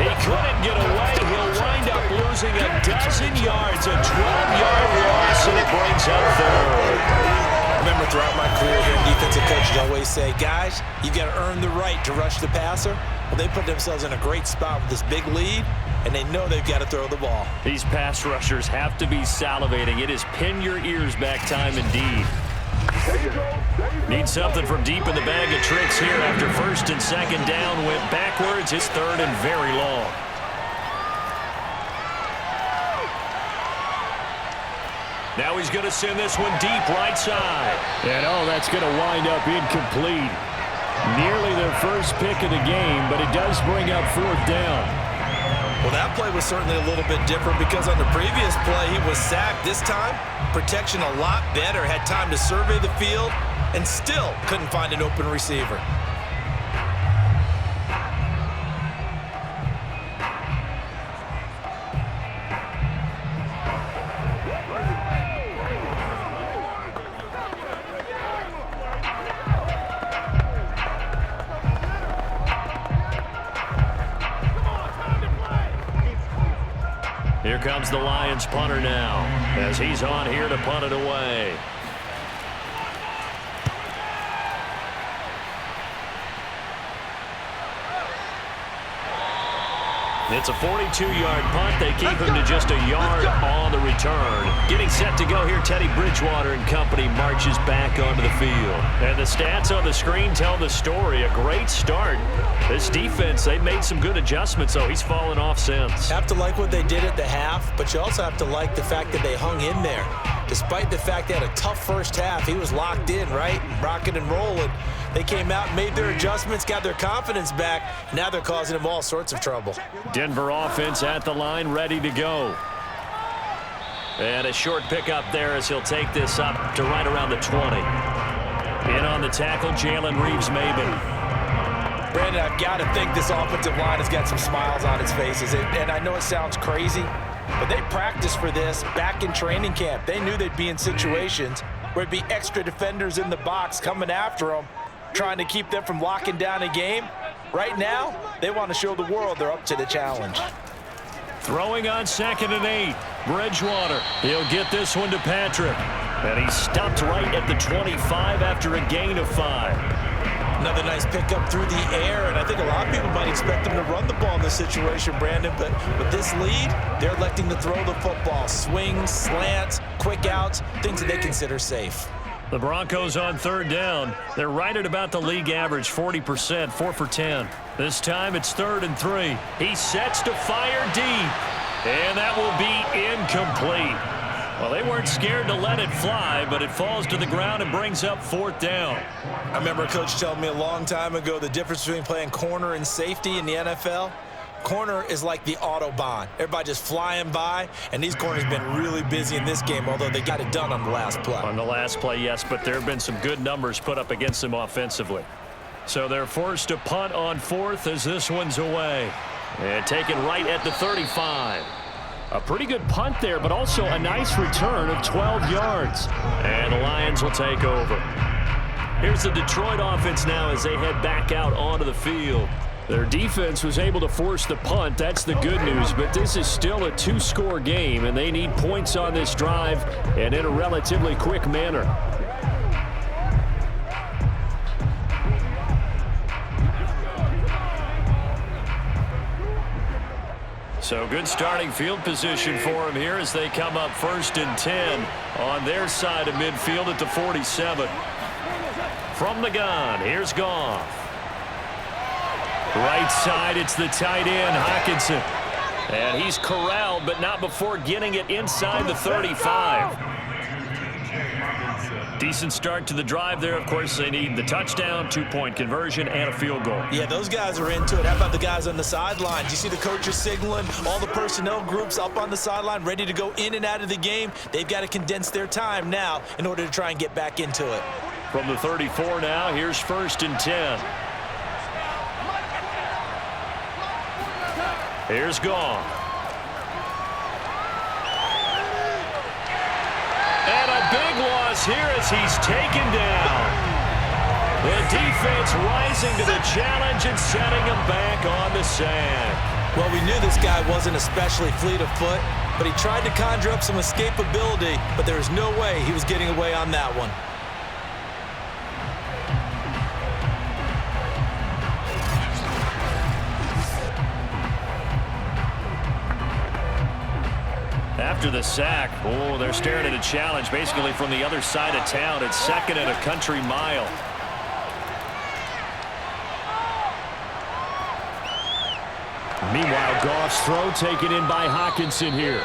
He couldn't get away. He'll wind up losing a dozen yards, a 12-yard loss, and it brings up 3rd. Remember, throughout my career here, defensive coaches always say, guys, you've got to earn the right to rush the passer. Well, they put themselves in a great spot with this big lead, and they know they've got to throw the ball. These pass rushers have to be salivating. It is pin your ears back time indeed. Need something from deep in the bag of tricks here after 1st and 2nd down. Went backwards. It's 3rd and very long. Now he's going to send this one deep right side. And that's going to wind up incomplete. Nearly their first pick of the game, but it does bring up 4th down. Well, that play was certainly a little bit different because on the previous play, he was sacked. This time, protection a lot better. Had time to survey the field and still couldn't find an open receiver. Here comes the Lions punter now as he's on here to punt it away. It's a 42-yard punt. They keep him to just a yard on the return. Getting set to go here, Teddy Bridgewater and company marches back onto the field. And the stats on the screen tell the story. A great start. This defense, they made some good adjustments, so he's fallen off since. Have to like what they did at the half, but you also have to like the fact that they hung in there. Despite the fact they had a tough first half, he was locked in, right? Rocking and rolling. They came out and made their adjustments, got their confidence back. Now they're causing him all sorts of trouble. Denver offense at the line, ready to go. And a short pickup there as he'll take this up to right around the 20. In on the tackle, Jalen Reeves-Maybin. Brandon, I've got to think this offensive line has got some smiles on its faces. And I know it sounds crazy, but they practiced for this back in training camp. They knew they'd be in situations where there'd be extra defenders in the box coming after them, trying to keep them from locking down a game. Right now, they want to show the world they're up to the challenge. Throwing on 2nd and 8. Bridgewater. He'll get this one to Patrick. And he's stopped right at the 25 after a gain of 5. Another nice pickup through the air, and I think a lot of people might expect them to run the ball in this situation, Brandon, but with this lead, they're electing to throw the football. Swings, slants, quick outs, things that they consider safe. The Broncos on 3rd down. They're right at about the league average, 40%, 4 for 10. This time it's 3rd and 3. He sets to fire deep, and that will be incomplete. Well, they weren't scared to let it fly, but it falls to the ground and brings up 4th down. I remember a coach telling me a long time ago the difference between playing corner and safety in the NFL. Corner is like the Autobahn. Everybody just flying by, and these corners have been really busy in this game, although they got it done on the last play. On the last play, yes, but there have been some good numbers put up against them offensively. So they're forced to punt on 4th as this one's away. And taken right at the 35. A pretty good punt there, but also a nice return of 12 yards. And the Lions will take over. Here's the Detroit offense now as they head back out onto the field. Their defense was able to force the punt. That's the good news, but this is still a 2-score game, and they need points on this drive and in a relatively quick manner. So good starting field position for him here as they come up 1st and 10 on their side of midfield at the 47. From the gun, here's Goff. Right side, it's the tight end, Hockenson. And he's corralled, but not before getting it inside the 35. Decent start to the drive there. Of course, they need the touchdown, 2-point conversion, and a field goal. Yeah, those guys are into it. How about the guys on the sidelines? You see the coaches signaling, all the personnel groups up on the sideline, ready to go in and out of the game. They've got to condense their time now in order to try and get back into it. From the 34 now, here's 1st and 10. Here's Goff. And a big loss here as he's taken down. The defense rising to the challenge and setting him back on the sack. Well, we knew this guy wasn't especially fleet of foot, but he tried to conjure up some escapability, but there was no way he was getting away on that one. After the sack, oh, they're staring at a challenge basically from the other side of town. It's 2nd and a country mile. Meanwhile, Goff's throw taken in by Hockenson here.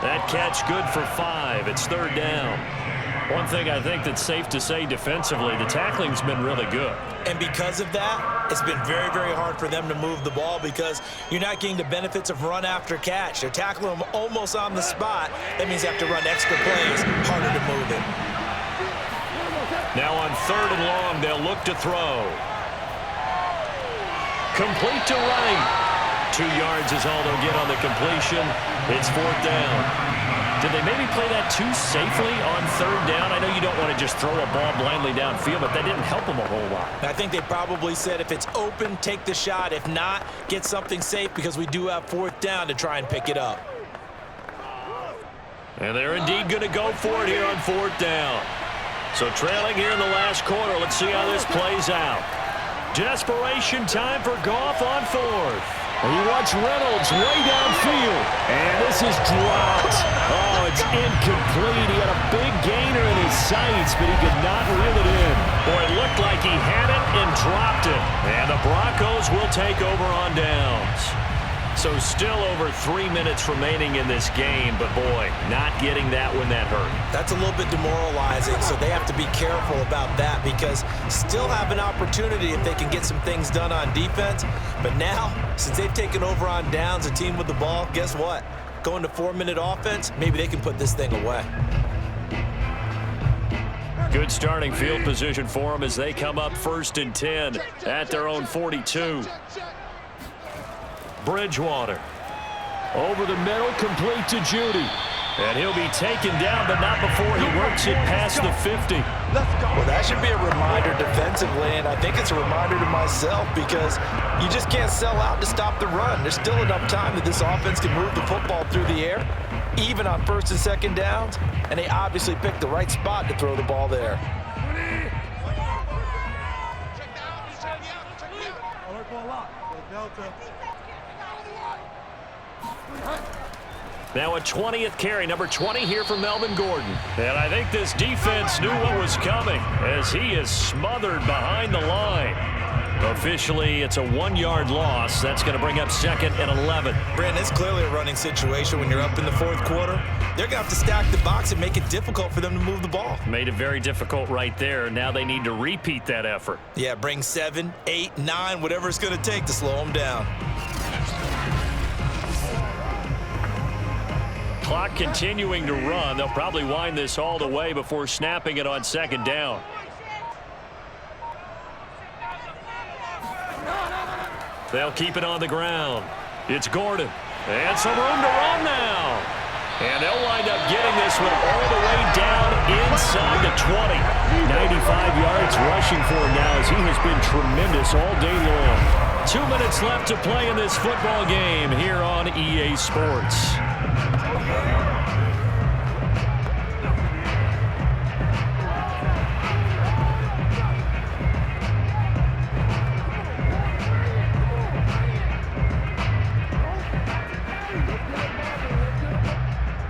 That catch good for 5. It's 3rd down. One thing I think that's safe to say defensively, the tackling's been really good. And because of that, it's been very, very hard for them to move the ball because you're not getting the benefits of run after catch. They're tackling them almost on the spot. That means they have to run extra plays, harder to move it. Now on 3rd and long, they'll look to throw. Complete to right. 2 yards is all they'll get on the completion. It's 4th down. Did they maybe play that too safely on 3rd down? I know you don't want to just throw a ball blindly downfield, but that didn't help them a whole lot. I think they probably said if it's open, take the shot. If not, get something safe because we do have 4th down to try and pick it up. And they're indeed going to go for it here on 4th down. So trailing here in the last quarter. Let's see how this plays out. Desperation time for Goff on 4th. He wants Reynolds way downfield. And this is dropped. Oh, it's incomplete. He had a big gainer in his sights, but he could not reel it in. Boy, it looked like he had it and dropped it. And the Broncos will take over on downs. So still over 3 minutes remaining in this game, but boy, not getting that when that hurt. That's a little bit demoralizing, so they have to be careful about that because still have an opportunity if they can get some things done on defense. But now, since they've taken over on downs, a team with the ball, guess what? Going to 4-minute offense, maybe they can put this thing away. Good starting field position for them as they come up 1st and 10 at their own 42. Bridgewater. Over the middle, complete to Judy. And he'll be taken down, but not before he works it past the 50. Well, that should be a reminder defensively, and I think it's a reminder to myself because you just can't sell out to stop the run. There's still enough time that this offense can move the football through the air, even on 1st and 2nd downs, and they obviously picked the right spot to throw the ball there. Now a 20th carry, number 20 here for Melvin Gordon. And I think this defense knew what was coming as he is smothered behind the line. Officially, it's a 1-yard loss. That's going to bring up 2nd and 11. Brandon, it's clearly a running situation when you're up in the 4th quarter. They're going to have to stack the box and make it difficult for them to move the ball. Made it very difficult right there. Now they need to repeat that effort. Yeah, bring 7, 8, 9, whatever it's going to take to slow them down. Clock continuing to run. They'll probably wind this all the way before snapping it on 2nd down. They'll keep it on the ground. It's Gordon. And some room to run now. And they'll wind up getting this one all the way down inside the 20. 95 yards rushing for him now as he has been tremendous all day long. 2 minutes left to play in this football game here on EA Sports.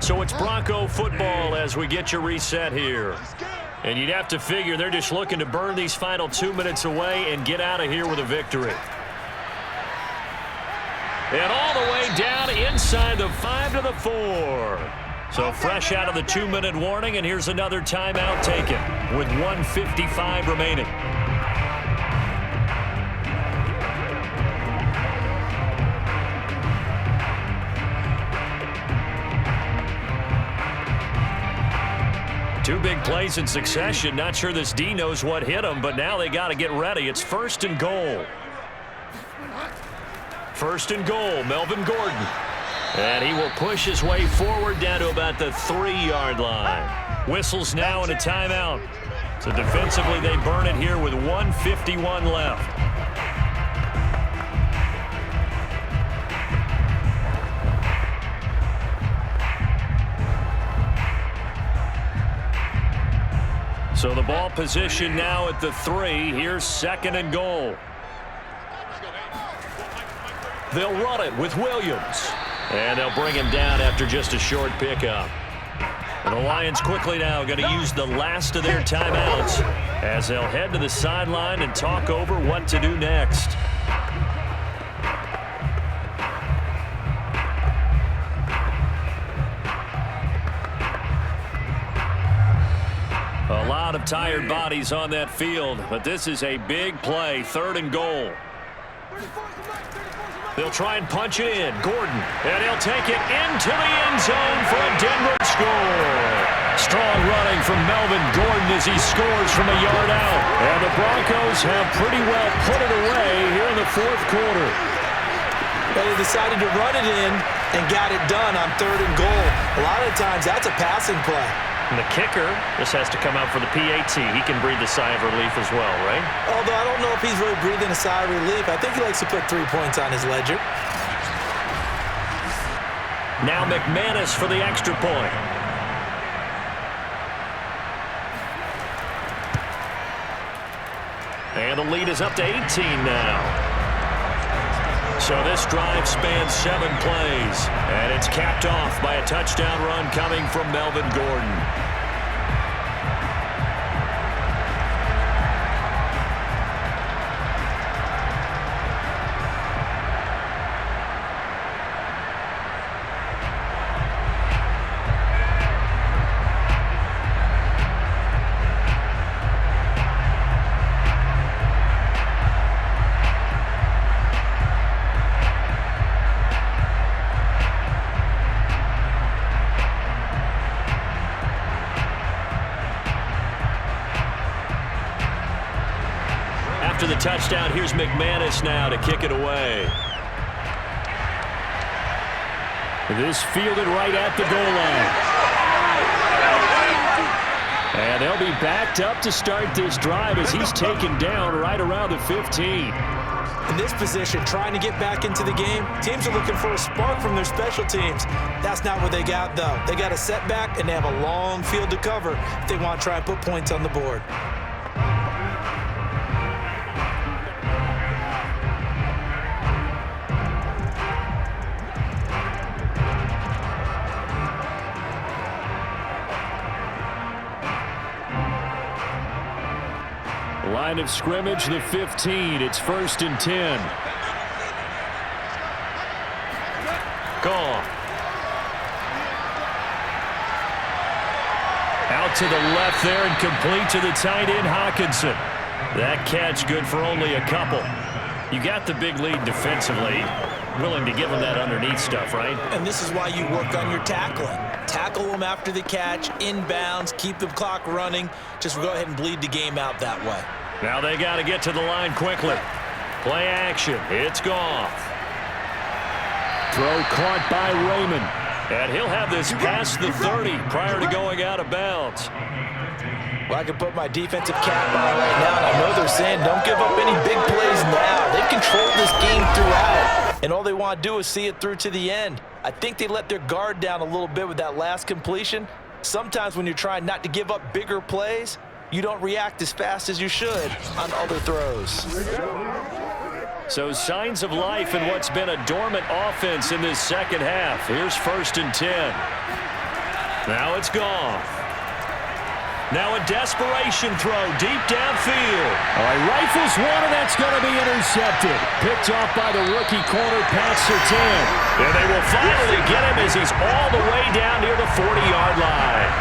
So it's Bronco football as we get you reset here. And you'd have to figure they're just looking to burn these final 2 minutes away and get out of here with a victory. And all the way down inside the 5 to the 4. So fresh out of the 2-minute warning, and here's another timeout taken with 1:55 remaining. Two big plays in succession. Not sure this D knows what hit him, but now they got to get ready. It's 1st and goal. 1st and goal, Melvin Gordon. And he will push his way forward down to about the 3-yard line. Whistles now and a timeout. So defensively they burn it here with 1:51 left. So the ball position now at the 3. Here's 2nd and goal. They'll run it with Williams. And they'll bring him down after just a short pickup. And the Lions quickly now going to use the last of their timeouts as they'll head to the sideline and talk over what to do next. A lot of tired bodies on that field, but this is a big play, 3rd and goal. They'll try and punch it in. Gordon, and he'll take it into the end zone for a Denver score. Strong running from Melvin Gordon as he scores from a yard out. And the Broncos have pretty well put it away here in the 4th quarter. But he decided to run it in and got it done on 3rd and goal. A lot of times that's a passing play. And the kicker just has to come out for the PAT. He can breathe a sigh of relief as well, right? Although I don't know if he's really breathing a sigh of relief. I think he likes to put 3 points on his ledger. Now McManus for the extra point. And the lead is up to 18 now. So this drive spans 7 plays, and it's capped off by a touchdown run coming from Melvin Gordon. After the touchdown, here's McManus now to kick it away. This fielded right at the goal line. And they'll be backed up to start this drive as he's taken down right around the 15. In this position, trying to get back into the game, teams are looking for a spark from their special teams. That's not what they got, though. They got a setback, and they have a long field to cover if they want to try and put points on the board. Line of scrimmage, the 15. It's 1st and 10. Gone. Out to the left there and complete to the tight end, Hawkinson. That catch good for only a couple. You got the big lead defensively. Willing to give them that underneath stuff, right? And this is why you work on your tackling. Tackle them after the catch, inbounds, keep the clock running. Just go ahead and bleed the game out that way. Now they got to get to the line quickly. Play action. It's gone. Throw caught by Raymond. And he'll have this past the 30 prior to going out of bounds. Well, I can put my defensive cap on right now, and I know they're saying don't give up any big plays now. They've controlled this game throughout, and all they want to do is see it through to the end. I think they let their guard down a little bit with that last completion. Sometimes when you're trying not to give up bigger plays, you don't react as fast as you should on other throws. So signs of life in what's been a dormant offense in this second half. Here's 1st and 10. Now it's gone. Now a desperation throw deep downfield. All right, rifles one, and that's going to be intercepted. Picked off by the rookie corner, Pat Surtain. And they will finally get him as he's all the way down near the 40-yard line.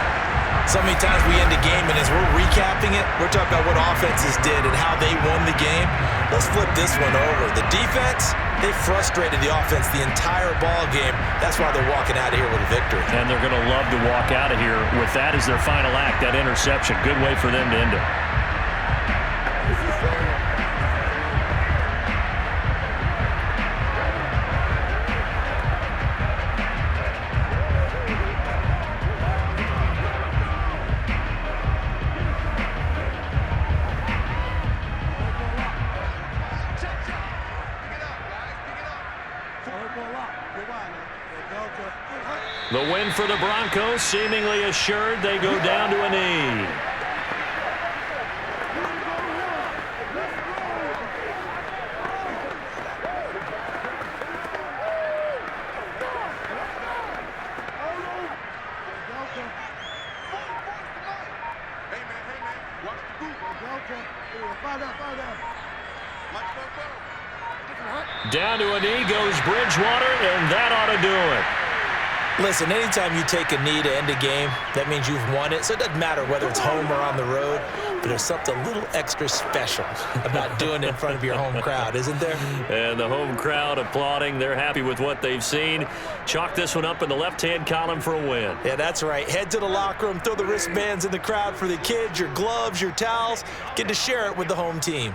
So many times we end a game, and as we're recapping it, we're talking about what offenses did and how they won the game. Let's flip this one over. The defense, they frustrated the offense the entire ball game. That's why they're walking out of here with a victory. And they're going to love to walk out of here with that as their final act, that interception. Good way for them to end it. The win for the Broncos seemingly assured. They go down to a knee. Down to a knee goes Bridgewater, and that ought to do it. Listen, anytime you take a knee to end a game, that means you've won it. So it doesn't matter whether it's home or on the road, but there's something a little extra special about doing it in front of your home crowd, isn't there? And the home crowd applauding. They're happy with what they've seen. Chalk this one up in the left-hand column for a win. Yeah, that's right. Head to the locker room, throw the wristbands in the crowd for the kids, your gloves, your towels. Get to share it with the home team.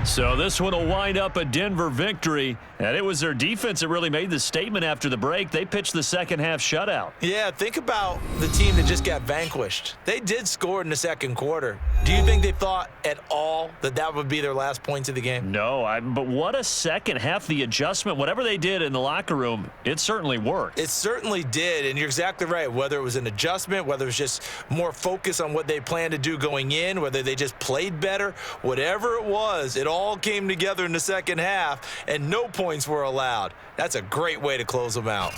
So this one will wind up a Denver victory, and it was their defense that really made the statement after the break. They pitched the second half shutout. Yeah, think about the team that just got vanquished. They did score in the second quarter. Do you think they thought at all that that would be their last points of the game? No, but what a second half. The adjustment, whatever they did in the locker room, it certainly worked. It certainly did, and you're exactly right. Whether it was an adjustment, whether it was just more focus on what they planned to do going in, whether they just played better, whatever it was, it all came together in the second half, and no points were allowed. That's a great way to close them out.